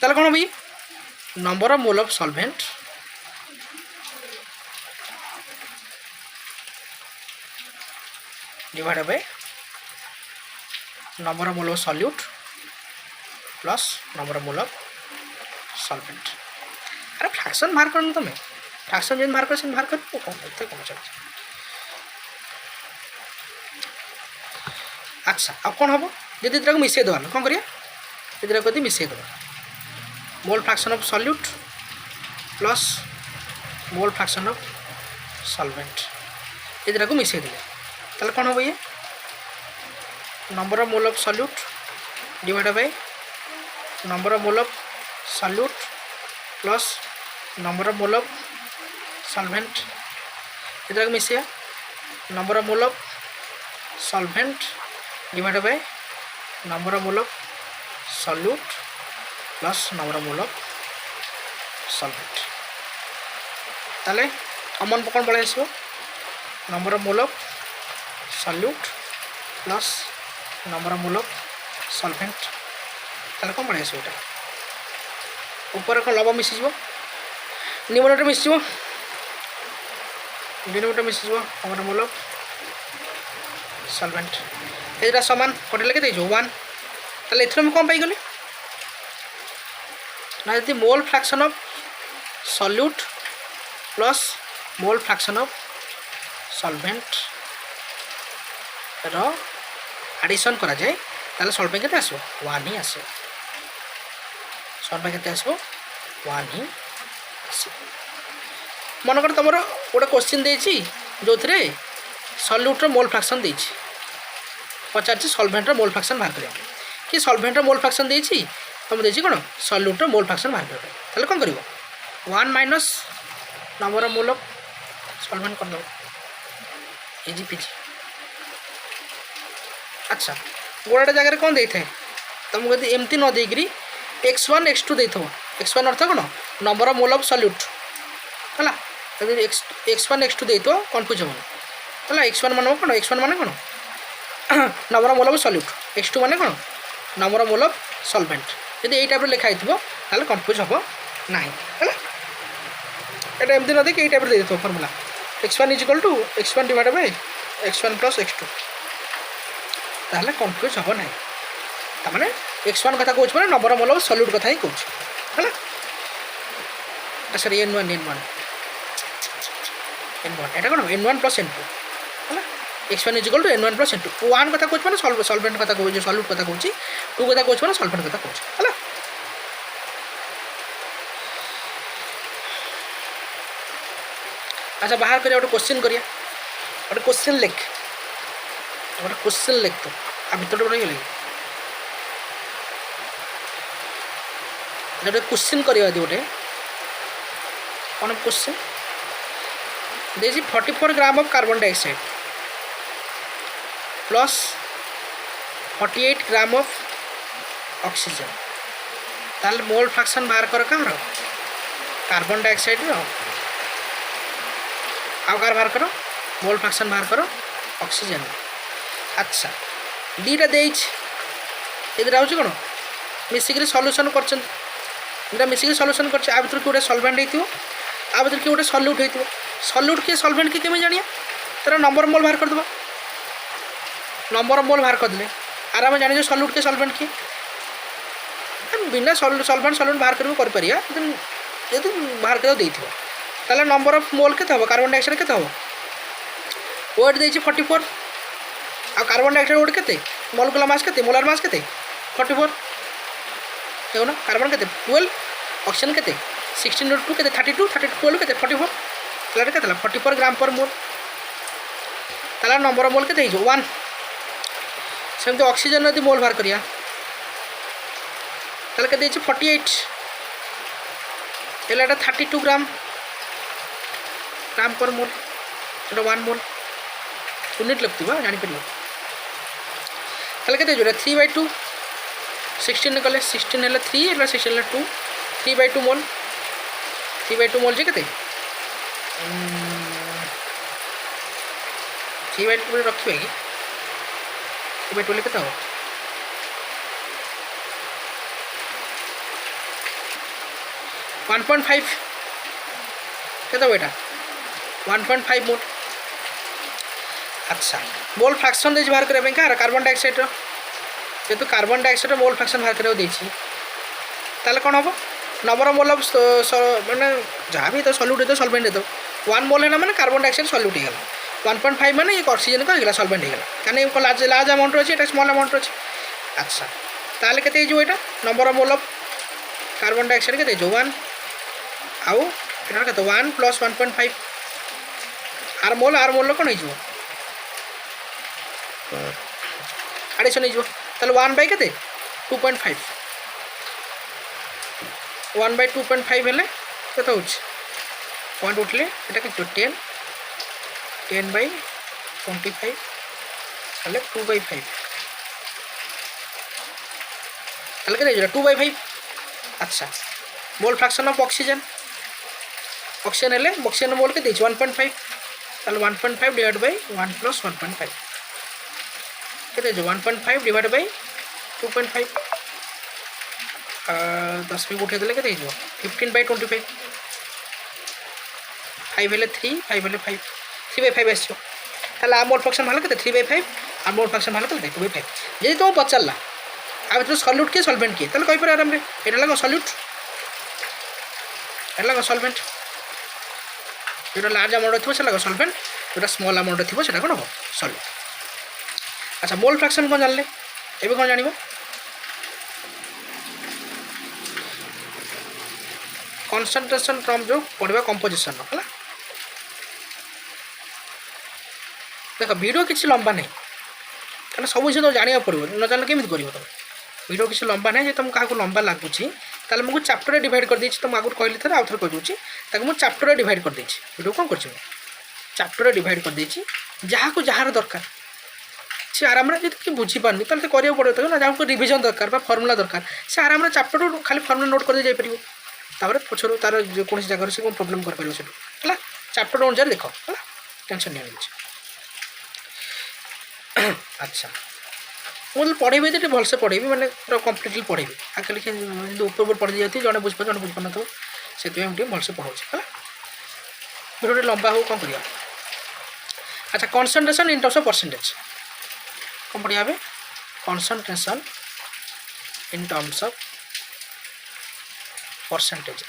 ताले कोन भी number of mole of solvent divided by number of mole of solute plus number of mole of solvent. अरे fraction बाहर कर तुम fraction जेन बाहर कर सेन बाहर कर कौन चल। अच्छा अब कौन हम जदि को मिसई देवा कौन करिया यदि मिसई देवा मोल fraction of solute plus mole fraction of solvent यदि को मिसई देले ताले कौन हम ये number of mole of solute divided by number of mole of solute plus number of mole of solvent इधर को मिसिया number of mole of solvent divided by number of mole of solute plus number of mole of solvent ताले common कौन पड़े आसो number of mole of solute plus number of mole of solvent ताले कौन पड़े आसो ऊपर कौन लव मिसीज निमोनेटर मिसीज डिनोमिनेटर मिसीज नंबर मोल ऑफ सॉल्वेंट एटा समान कटेले केते जो 1 ताले एथरो हम कौन पाई गले ना यदि mole fraction of solute plus mole fraction of solvent रो एडिशन करा जाए ताले सॉल्वेंट केते आसो 1 ही आसो सॉल्वेंट केते आसो 1 ही मन कर तुम गोटे क्वेश्चन देछि जो थे सॉल्यूट रो मोल फ्रैक्शन देछि पचार सॉल्वेंट रो मोल फ्रैक्शन बाहर करिया कि सॉल्वेंट रो मोल फ्रैक्शन देछि तुम देछि कोन सॉल्यूट रो मोल फ्रैक्शन बाहर करिया ताले कोन करिवो 1 minus number of mole of solvent कर दो इजी पीजी। अच्छा गोटे जगह कौन दे था तुमको यदि एमती न देकरी x1 x2 दे x1 अर्थ कौन number of mole of solute है ଯଦି x1 x2 ଦେଇଥିବ କନଫ୍ୟୁଜ୍ ହେବନି ହେଲା। x1 ମାନେ କ'ଣ, x1 ମାନେ କ'ଣ number of mole of solute, x2 ମାନେ କ'ଣ number of mole of solvent. ଯଦି ଏଇ ଟାଇପ୍ରେ ଲେଖା ହେଇଥିବ ତାହେଲେ କନଫ୍ୟୁଜ୍ ହେବ ନାହିଁ ହେଲା। এটা এমতি ন দেখি এই টাইপের দিয়ে দিত formula x1 equal to x1 divided by x1 plus x2, তাহলে কনফ্ୟୁଜ୍ ହେବ ନାହିଁ। ତାମାନେ x1 କଥା କହୁଛି ମାନେ number of mole of salute କଥା ହିଁ କହୁଛି ହେଲା। ସରି n1 এটা କ'ଣ n1 ପ୍ଲସ୍ n2 ହେଲା। x1 ଇଜିକ୍ୟାଲ୍ two n1 plus n2, 1 କଥା କହୁଛି ମାନେ ସଲଭେଣ୍ଟ କଥା କହୁଛି, ସଲ୍ୟୁଟ୍ କଥା କହୁଛି, 2 କଥା କହୁଛି ମାନେ ସଲଭେଣ୍ଟ କଥା କହୁଛି ହେଲା। अच्छा बाहर करिया गोटे क्वेश्चन करिया, गोटे क्वेश्चन लिख, गोटे क्वेश्चन लिख तो आ भीतर रही गले गोटे क्वेश्चन करिया गोटे कौन क्वेश्चन देखिए 44 gram of carbon dioxide plus 48 gram of oxygen, ताल मोल फ्रैक्शन बाहर कर कहाँ कार्बन डाइऑक्साइड आउ कार बाहर करो मोल फ्रैक्शन बाहर करो ऑक्सीजन। अच्छा दीटा देइछ एदिरा होची कोन मिसिक सॉल्यूशन करछन, एटा मिसिक सॉल्यूशन करछ। आ भीतर गोटे सॉल्वेंट हेतिबो, आ भीतर कि गोटे सॉल्यूट हेतिबो, सॉल्यूट के सॉल्वेंट के केमे जानिया तार नंबर मोल बाहर कर दबो, नंबर मोल बाहर कर देले आराम जानि जो सॉल्यूट के सॉल्वेंट के बिना सॉल्वेंट बाहर करबो कर परिया यदि बाहर कर देइथिबो ताले नंबर ऑफ मोल के हम कार्बन डाइऑक्साइड के वेट देइछि 44 आ कार्बन डाइऑक्साइड वेट केते मॉलिक्यूलर मास केते मोलार मास केते 44 देखो ना कार्बन केते 12 ऑक्सीजन केते 16 2 केते 32 12 केते 44 ताले केते 44 ग्राम पर मोल, ताले नंबर ऑफ मोल केते 1। सेमते ऑक्सीजन यदि मोल बाहर करिया ताले केते 48 एला 32 ग्राम पर मोल, एटा 1 मोल यूनिट लगती है जापर ताले के 3/2 16 कले 16 है 3 है 16 है 2 3/2 मोल 3/2 मोल जे के 3/2 रखिए कि 3/2 के 1.5 के बेटा 1.5 मोल। अच्छा मोल फ्रैक्शन दे बाहर करने क्या कार्बन डाइऑक्साइड जेहेतु कार्बन डाइऑक्साइड मोल फ्रैक्शन बाहर करने कौन हम नंबर मोल ऑफ मैंने जहाँ भी तो सॉल्यूट है तो सॉल्वेंट है 1 मोल है मैंने कार्बन डाइऑक्साइड सॉल्यूट होगा 1.5 मैंने ये ऑक्सीजन को होगा सॉल्वेंट होगा कहीं लार्ज अमाउंट अच्छे ये स्मॉल अमाउंट अच्छे। अच्छा ताले के यहाँ number of mole of carbon dioxide के 1 आउ ये 1 प्लस 1.5 आर मोल कौन हो एडिशन हो 1/2 के 2.5 1/2.5 हेले केते हो पॉइंट उठले एटा के 10/25 हेले 2/5 हेले के 2/5। अच्छा मोल फ्रैक्शन ऑफ ऑक्सीजन हेले ऑक्सीजन मोल के 1.5 ताले 1.5 डिवाइड बाय 1 प्लस 1.5 के 1.5 डिवाइड बाय 2.5 10 में उठे देले के 15/25 5 हेले 3 5 हेले 5 3/5 आसो ताले आ मोल फ्रैक्शन भालो के 3/5 आ मोल फ्रैक्शन भालो के 2/5 जे तो पचारला आ भीतर सॉल्यूट के सॉल्वेंट के ताले कहि पर आराम रे एटा लगा सॉल्यूट एटा लगा सॉल्वेंट जो लार्ज अमाउंट थी लगा सॉल्वेंट जो स्मॉल अमाउंट थी कौन हम सॉल्यूट। अच्छा मोल फ्रैक्शन कौन जानले एबे कौन जानिबो कंसंट्रेशन टर्म जो पढ़ा कंपोजिशन है देख वीडियो किसी लंबा नहीं क्या सब जिन तो जाना पड़ो न जान केमी कर तुम वीडियो किसी लंबा नहीं तुम क्या लंबा लगुच ताल मुझे चैप्टर डिवाइड कर देछि तुम आगु कहली थे आउ थे कह दूसरी मुझे चैप्टर डिवाइड कर देछि वीडियो कौन कर चैप्टर डिवाइड कर देछि जहाँ को जार दरकार से आराम कि बुझीपारनी तो करा पड़ो ना जहाँ रिविजन दरकार फर्मुला दरकार से आराम चैप्टर खाली फर्मुला नोट कर जापर तापर पछर तार कौन जगह से कौन प्रोब्लेम कर पार से चैप्टर अनुसार देख है टेंशन नहीं होनी। अच्छा मुझे पढ़ेबी तो भलसे पढ़ेबी मैंने पूरा कम्प्लीटली पढ़ेबी आखिर ऊपर पढ़ी जाती जड़े बुझे जड़े बुझे न से भलसे पढ़ाऊँ है वीडियो लंबा हो कौन करिया। अच्छा concentration in terms of percentage कौन पढ़िया ए concentration in terms of percentage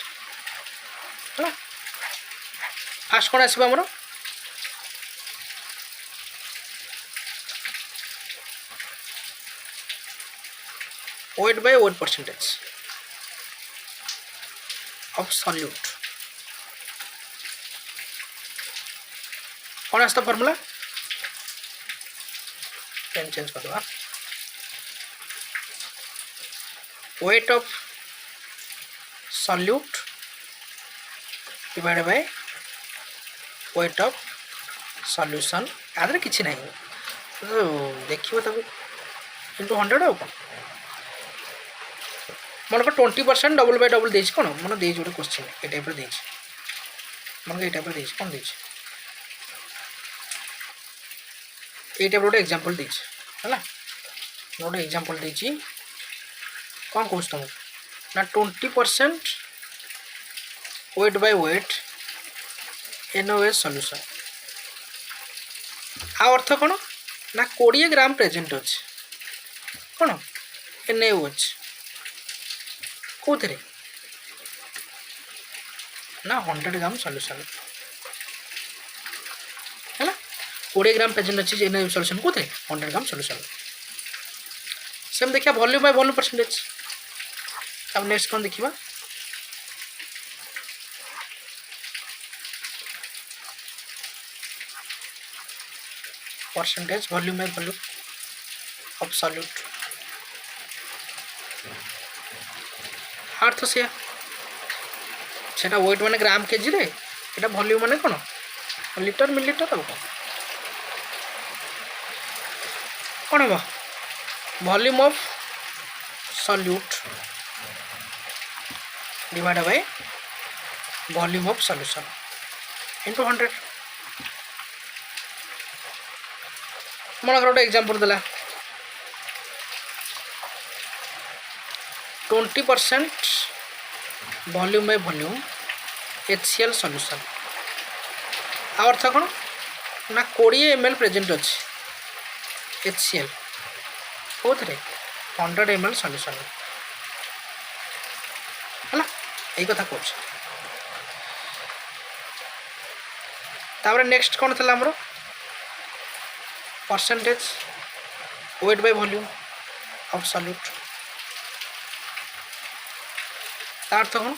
है फास्ट कौन आसो आमर weight by weight percentage of solute कौन आसता फॉर्मूला पेन चेंज कर दो weight of solute divided by weight of solution आदर किसी नहीं तो देखिए तब इंटू 100 आ कौन मन को 20% डबल बाय डबल देछ कौन मन देछ गोटे क्वेश्चन ए टाइप देछ मन ए टाइप देछ कौन देछ ए टाइप गोटे एग्जांपल देछ हैला गोटे एग्जांपल देछि कौन कहूँ तुम ना 20% weight by weight NaOH solution आ अर्थ कौन ना 20 ग्राम प्रेजेंट अच्छे कौन NaOH कौन ना 100 ग्राम सॉल्यूशन है 20 ग्राम प्रेजेंट अच्छी NaOH सॉल्यूशन कौन 100 ग्राम सॉल्यूशन सेम देखिए वॉल्यूम बाय वॉल्यूम परसेंटेज। अब नेक्स्ट कौन देखिए percentage volume by volume of solute अर्थ से वेट माने ग्राम केजी रे एटा वॉल्यूम माने कौन लिटर मिलीलिटर और कौन हम volume of solute divide by volume of solution into 100 मन गोटे एग्जांपल देला 20% volume by volume HCl solution आ अर्थ कौन ना 20 ml प्रेजेंट अच्छे HCl कौन 100 ml सॉल्यूशन है यही कथा कहूँ। तापर नेक्स्ट कौन था आमर percentage weight by volume of solute अर्थ कौन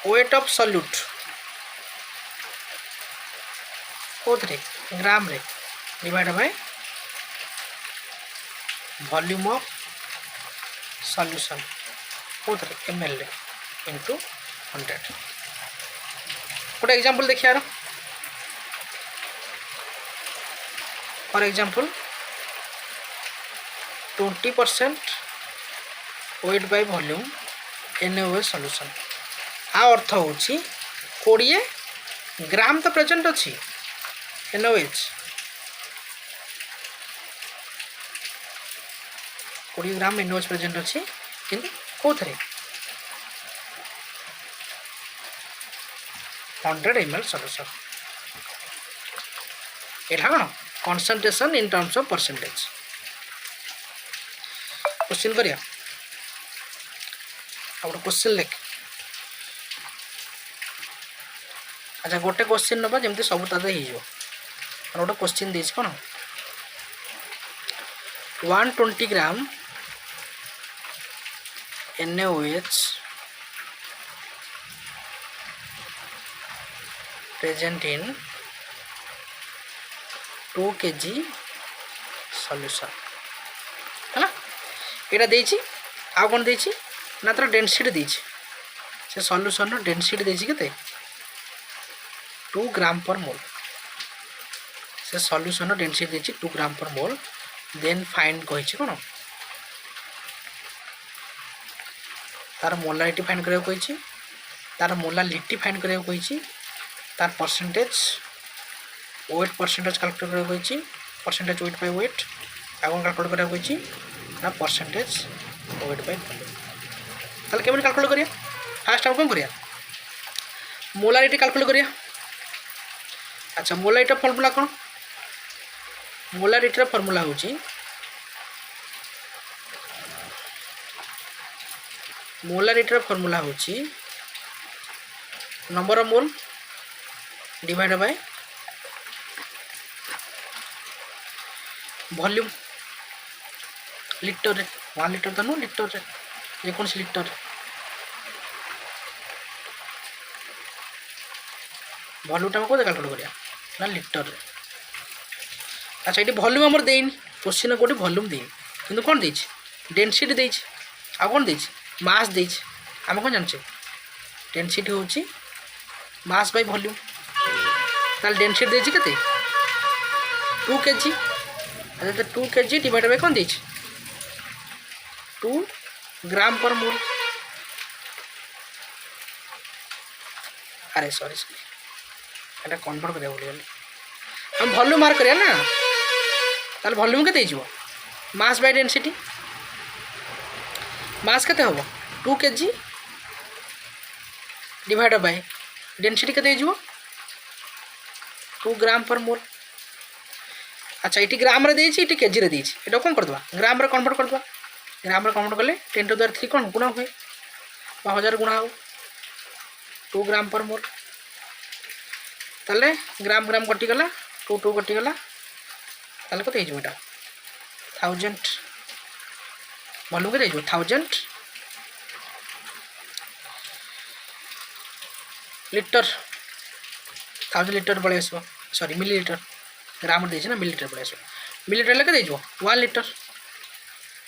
वेट ऑफ सॉल्यूट कौन ग्राम रे divide by volume of solution कौन ml रे इंटू 100 गोटे एग्जांपल देखिए यार for example 20% weight by volume NaOH solution आ अर्थ हूँ 20 ग्राम तो प्रेजेंट अच्छी NaOH 20 ग्राम NaOH प्रेजेंट अच्छी किंतु कौन 100 ml सॉल्यूशन एटा कौन concentration in terms of percentage question करिया गोटे क्वेश्चन लिख अच्छा गोटे क्वेश्चन नवा जमी सब ताद हो गोटे क्वेश्चन दे कौन 120 ग्राम NaOH present in 2 kg solution है यहाँ देछि आ कौन देछि ना तर डेनसिटी देछि से सॉल्यूशन डेनसिटी देछि केते 2 ग्राम पर मोल से सॉल्यूशन डेनसिटी देछि 2 ग्राम पर मोल देन फाइंड कहिछि कोन तार मोलारिटी फाइंड करियो कहिछि तार मोलालिटी फाइंड करिया कहिछि तार परसेंटेज वेट परसेंटेज कैलकुलेट करिया कहिछि परसेंटेज वेट बाय वेट आगन कैलकुलेट करिया कहिछि ना परसेंटेज वेट बाय वॉल्यूम ताले केमन कैलकुलेट करिया फास्ट हम कोन करिया मोलालिटी कैलकुलेट करिया अच्छा मोलालिटी फार्मूला कोन मोलालिटी फार्मूला होछि मोलालिटी फार्मूला होछि number of mole divide by volume litre 1 litre तो नो लिटर ये कौन सी लिटर वॉल्यूम को कैलकुलेट करिया ना लिटर अच्छा ये वॉल्यूम हमर देइन क्वेश्चन गोटे वॉल्यूम देइन किंतु कोन देछि डेंसिटी देछि आ कोन देछि मास देछि हम कोन जानछे डेंसिटी होछि मास बाय वॉल्यूम ताल डेंसिटी देछि केते 2 kg अच्छा 2 kg डिवाइड बाय कोन देछि 2 ग्राम पर मोल अरे सॉरी এটা কনভার্ট করিয়া বলি हम वॉल्यूम मार्क करिया ना ताल वॉल्यूम केते हिजो मास बाय डेंसिटी मास केते होबो 2 kg डिवाइड बाय डेंसिटी केते हिजो 2 ग्राम पर मोल अच्छा ये ग्राम रे देछि ये केजी रे देछि एटा कोन कर दबा ग्राम रे कन्वर्ट कर दबा ग्राम रे कन्वर्ट करले 10 टू द 3 कोन गुणा होय 1000 गुणा हो 2 ग्राम पर मोल ताले ग्राम ग्राम कटि गला 2 2 कटि गला ताले कते हिजो एटा 1000 वॉल्यूम केते हिजो 1000 लिटर 1000 लिटर पळे आसो सॉरी मिलीलीटर ग्राम देछि ना मिलीलीटर पळे आसो मिलीलीटर ले केते हिजो 1 लिटर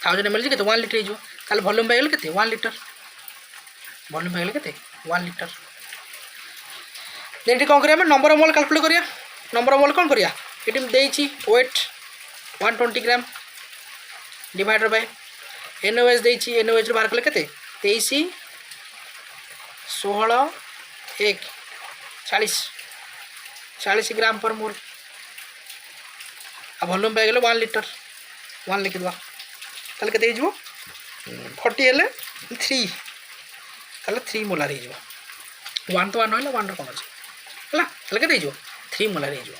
1000 ml केते 1 लिटर हिजो ताले वॉल्यूम बाय गेल केते 1 लिटर वॉल्यूम बाय गेल केते 1 लिटर देन कौन करिया नंबर ऑफ मोल कैलकुलेट करिया नंबर ऑफ मोल कौन करिया ये देछि weight 120 gram divided by NOH देछि एनओएच बाहर कले केते 23 16 1 40 ग्राम पर मोल आ वॉल्यूम बाय गेलो 1 लिटर 1 लिखि दवा ताले केते हिजो 40 हेले 3 ताले 3 मोलार हिजो 1 तो 1 होइला 1 रो कोन अछि हला ताले केते हिजो 3 मोलार हिजो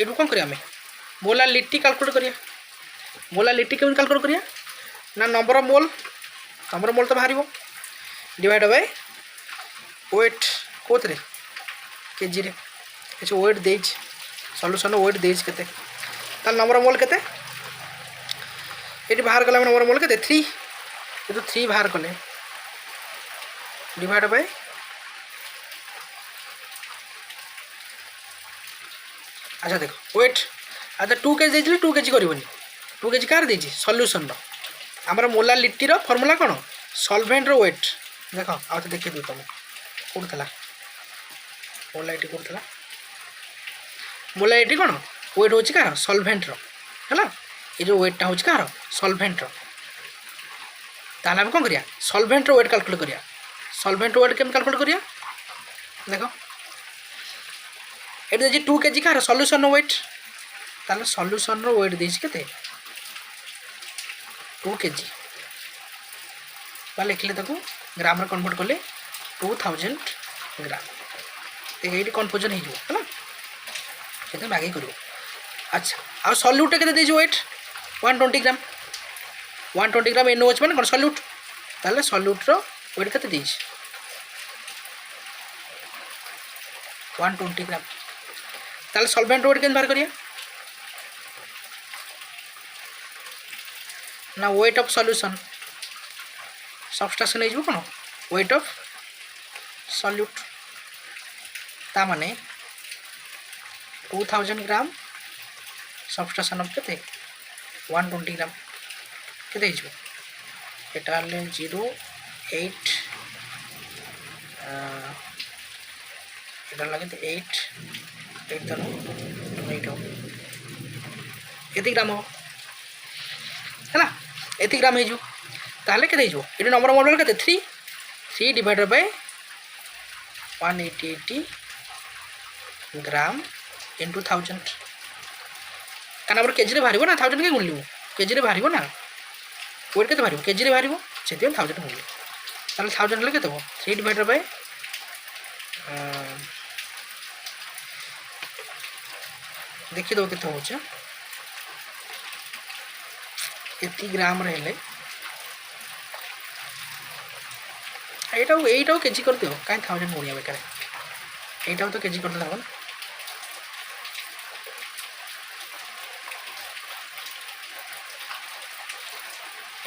एडु कोन करिया हमें मोलालिटी कैलकुलेट करिया मोलालिटी केमन कैलकुलेट करिया ना नंबर ऑफ मोल तो बाहरिबो डिवाइड बाय वेट कोतरे केजी रे एछ वेट देज सॉल्यूशन वेट देज केते ताल नंबर ऑफ मोल केते एटी बाहर कला नंबर ऑफ मोल केते 3 ये तो 3 बाहर कले डिवाइड बाय अच्छा देखो वेट अच्छा 2 kg देछि 2 kg करबनी 2 kg कार देछि सॉल्यूशन रो हमर मोलालिटी रो फार्मूला कोन सॉल्वेंट रो वेट देखो आ तो देखि दू तुम कोडथला मोलालिटी कोन वेट होछि कार सॉल्वेंट रो हला ए जो वेट ता होछि कार सॉल्वेंट रो ताला हम कोन करिया सॉल्वेंट रो वेट कैलकुलेट करिया सॉल्वेंट रो वेट केम कैलकुलेट करिया देखो एट देछि 2 kg कार सॉल्यूशन रो वेट ताले सॉल्यूशन रो वेट देछि केते 2 kg ताले लिखले ताको ग्राम रे कन्वर्ट करले 2000 ग्राम एटी कन्फ्यूजन हे जो हला केते बागे करियो अच्छा आ सॉल्यूट केते देछि वेट 120 ग्राम 120 ग्राम एनओएच माने कोन सॉल्यूट ताले सॉल्यूट रो वेट केते देछि 120 ग्राम ताले सॉल्वेंट वेट केन बाहर करिया ना वेट ऑफ सॉल्यूशन सबस्टेशन हो कौन वेट ऑफ सॉल्यूट ता माने 2000 ग्राम सबस्टेशन ऑफ केते 120 ग्राम केते हिजो एटा ले 08 एटा लगे 8 तो 8 हो एति ग्राम हो है एति ग्राम हो ताले केते हिजो एटा नंबर मोल केते 3 डिवाइडेड बाय 180 ग्राम इंटू 1000 क्या केजी बाहर ना 1000 के गुणिलु केजी बाहर ना वेट के बाहर केजी बाहर से 1000 गुणिल ताल 1000 हेल्ले के 3 डिवाइडेड बाय देखी दो के एति ग्राम हेल्ले এইটাও কেজি করে দিও কাই 1000 গুণিয়া বেকার এইটাও তো কেজি করতে হবে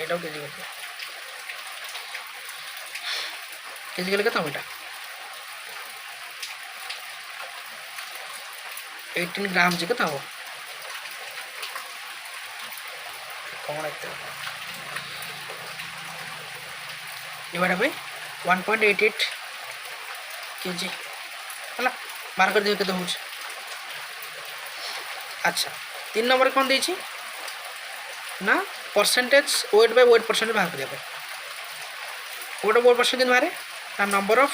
এটাও কেজি করতে কেজি গেলে কত হবে এটা 18 গ্রাম যে কত হবে কমন একটা डिवाइड बाय 1.88 केजी है मार कर दियो केते होछ अच्छा 3 नंबर कौन देछि ना percentage weight by weight percentage बाहर करिया वेट वेट परसेंटेज बाहर ना नंबर ऑफ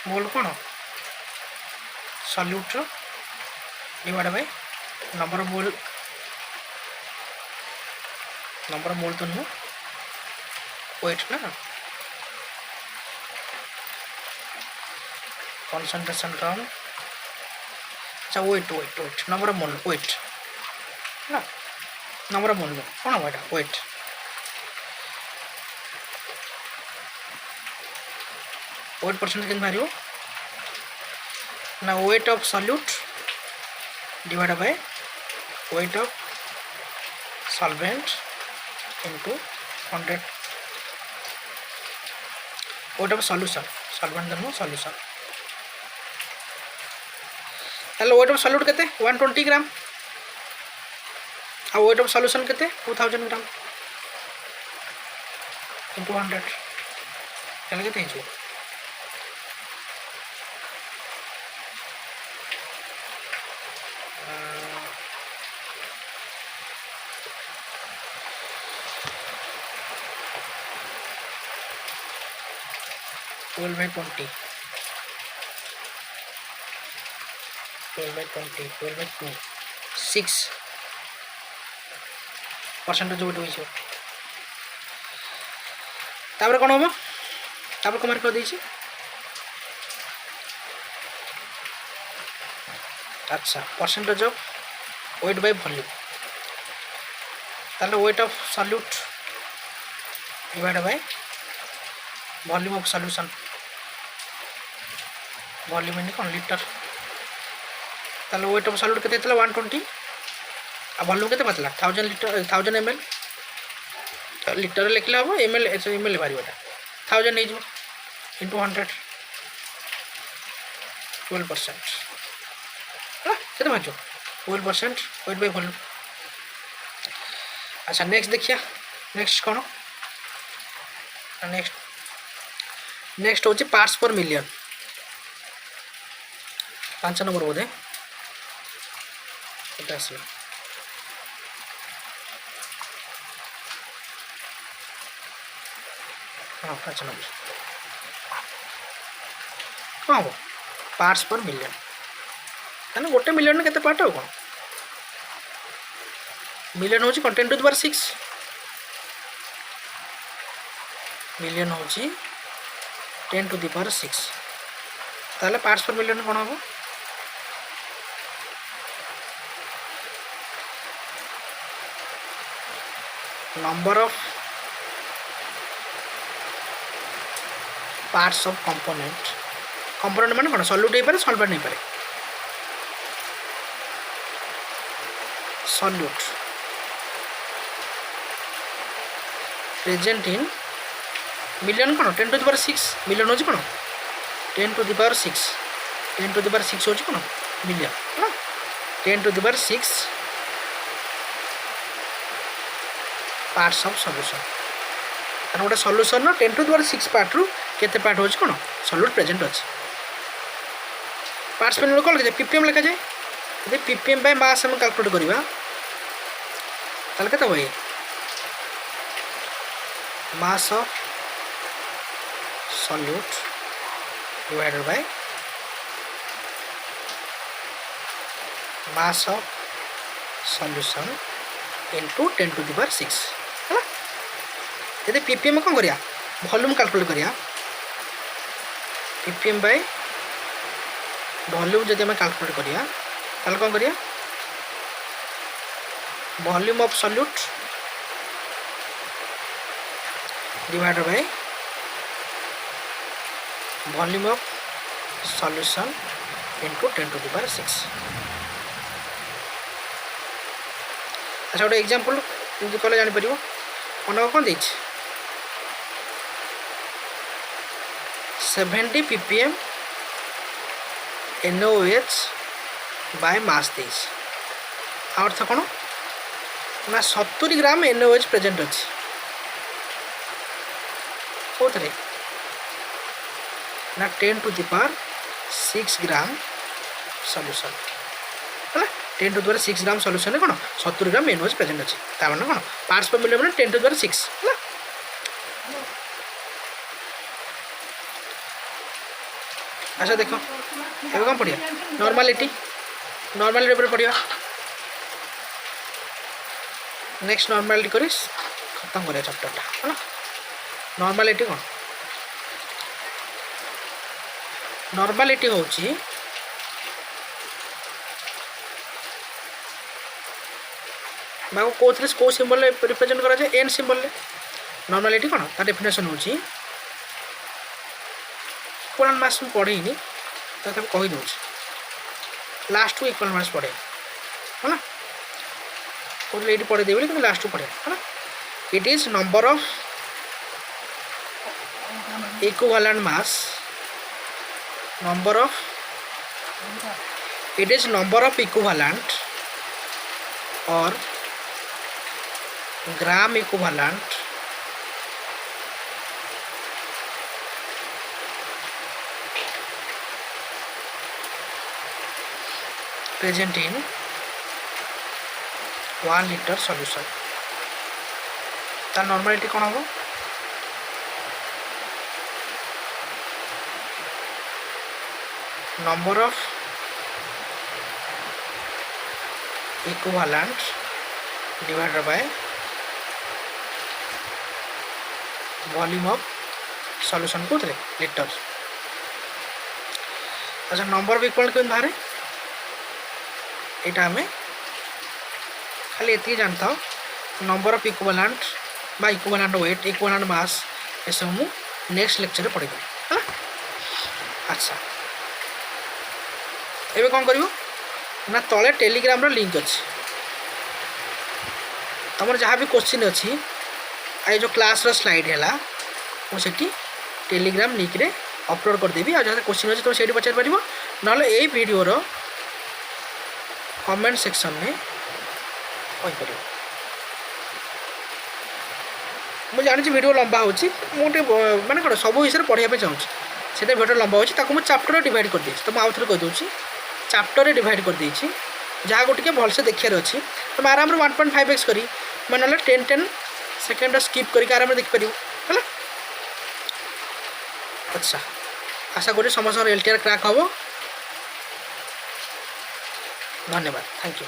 मोल कोन solute divide by number of mole तो नो वेट ना कंसंट्रेशन टर्म अच्छा weight number of mole weight ना नंबर ऑफ मोल कौन हम वेट परसेंट के बाहर ना weight of solute divide by weight of solvent into 100 weight of solution solvent no solution हेलो वेट ऑफ सॉल्यूट केते 120 ग्राम आ वेट ऑफ सॉल्यूशन केते 2000 ग्राम इनटू 100 हेले केते हिजो 12/20 12/2 6 परसेंटेज वेट होइछ तापर कोन होबो तापर कमार कर दैछि अच्छा percentage of weight by volume ताले weight of solute divide by volume of solution volume in कौन लीटर ताले वेट ऑफ सॉल्यूट केते 120 आ वॉल्यूम केते बचला 1000 लीटर 1000 ml लीटर लिखले हम ml ml बारी बेटा 1000 नहीं जो इनटू 100 12% हां केते बाजो 12% वेट बाय वॉल्यूम अच्छा नेक्स्ट देखिया नेक्स्ट कौन नेक्स्ट होची पार्ट्स पर मिलियन 5 नंबर बोधे এটা আছে हाँ 5 नंबर हाँ वो पार्ट्स पर मिलियन है गोटे मिलियन केते पार्ट हो कौन मिलियन होची 10 टू द पावर 6 मिलियन होची 10 टू द पावर 6 ताले पार्ट्स पर मिलियन कौन हम number of parts of component माने कौन सॉल्यूट नहीं पारे सॉल्वेंट नहीं पारे सॉल्यूट प्रेजेंट इन मिलियन कौन 10 टू द पावर 6 मिलियन होची कौन 10 to the power 6 10 to the power 6 होची कौन मिलियन है 10 to the power 6 parts of solution कारण गोटे solution 10 to the power 6 part रु केते पार्ट होची कौन सॉल्यूट प्रेजेंट अछि पार्ट्स पर कौन लिखा जाए पीपीएम लिखा जाए यदि पीपीएम बाय मास हम कैलकुलेट करबा ताले केते होई mass of solute divided by mass of solution into 10 to the power 6 है यदि पीपीएम कौन करिया वॉल्यूम कैलकुलेट करिया पीपीएम बाय वॉल्यूम जदि हमें कैलकुलेट करिया ताल कौन करिया volume of solute divided by volume of solution into 10 to the power 6 अच्छा गोटे एग्जांपल एमती कले जापर मन कौन दे 70 ppm NaOH बाय मास दे अर्थ कौन ना 70 ग्राम NaOH प्रेजेंट अच्छी कौन ना 10 to the power 6 gram solution है 10 to the power 6 gram solution कौन 70 ग्राम NaOH प्रेजेंट अच्छी तार कौन पार्ट्स पर मिले 10 टू द पावर 6 है अच्छा देख ଏବେ कौन पढ़िया नॉर्मालिटी पर पढ़िया नेक्स्ट नॉर्मालिटी कर खत्म करिया चैप्टरटा है ना नॉर्मालिटी कौन नॉर्मालिटी होची बाबू कोथरे को सिंबल रिप्रेजेंट करा जाए एन सिंबल नॉर्मालिटी कौन तार डेफिनेशन होची इक्वल मास में पढ़े नहीं तो कहीदे लास्ट को इक्वल मास पढ़े है ना ये पढ़े देवी कि लास्ट को पढ़े है ना it is number of equivalent mass it is number of equivalent or gram equivalent present in 1 liter solution तार नॉर्मालिटी कौन हम number of equivalent divided by volume of solution को लीटर अच्छा नंबर ऑफ इक्वल क्यों बाहर यहाँ आम खाली ये जानता हो नंबर ऑफ इक्विवेलेंट बा इक्विवेलेंट वेट इक्विवेलेंट मास ये सब मुझे नेक्स्ट लेक्चर में पढ़ेबी है अच्छा एबे कौन करियो ना तले टेलीग्राम रो लिंक अच्छी तुम जहाँ भी क्वेश्चन अच्छी आई जो क्लास रो स्लाइड है मुझे टेलीग्राम लिंक रे अपलोड करदेवी आ जहाँ क्वेश्चन अच्छी तुम से पचार पार ना ये वीडियो रो कमेंट सेक्शन में कहीपर मुझे जानी वीडियो लंबा होची मुझे माने कौन सब विषय पढ़ाई चाहूँगी से वीडियो लंबा होची ताको मुझे चैप्टर डिवाइड कर देछि तो मैं आउथरे कह दूची चैप्टर डिवाइड कर देछि जहाँ को भलसे देखार अच्छी तुम आराम 1.5x करी मैं ना 10 सेकेंड स्किप करके आराम देखिपर है अच्छा आशा करी समस्त LTR क्रैक हम धन्यवाद थैंक यू।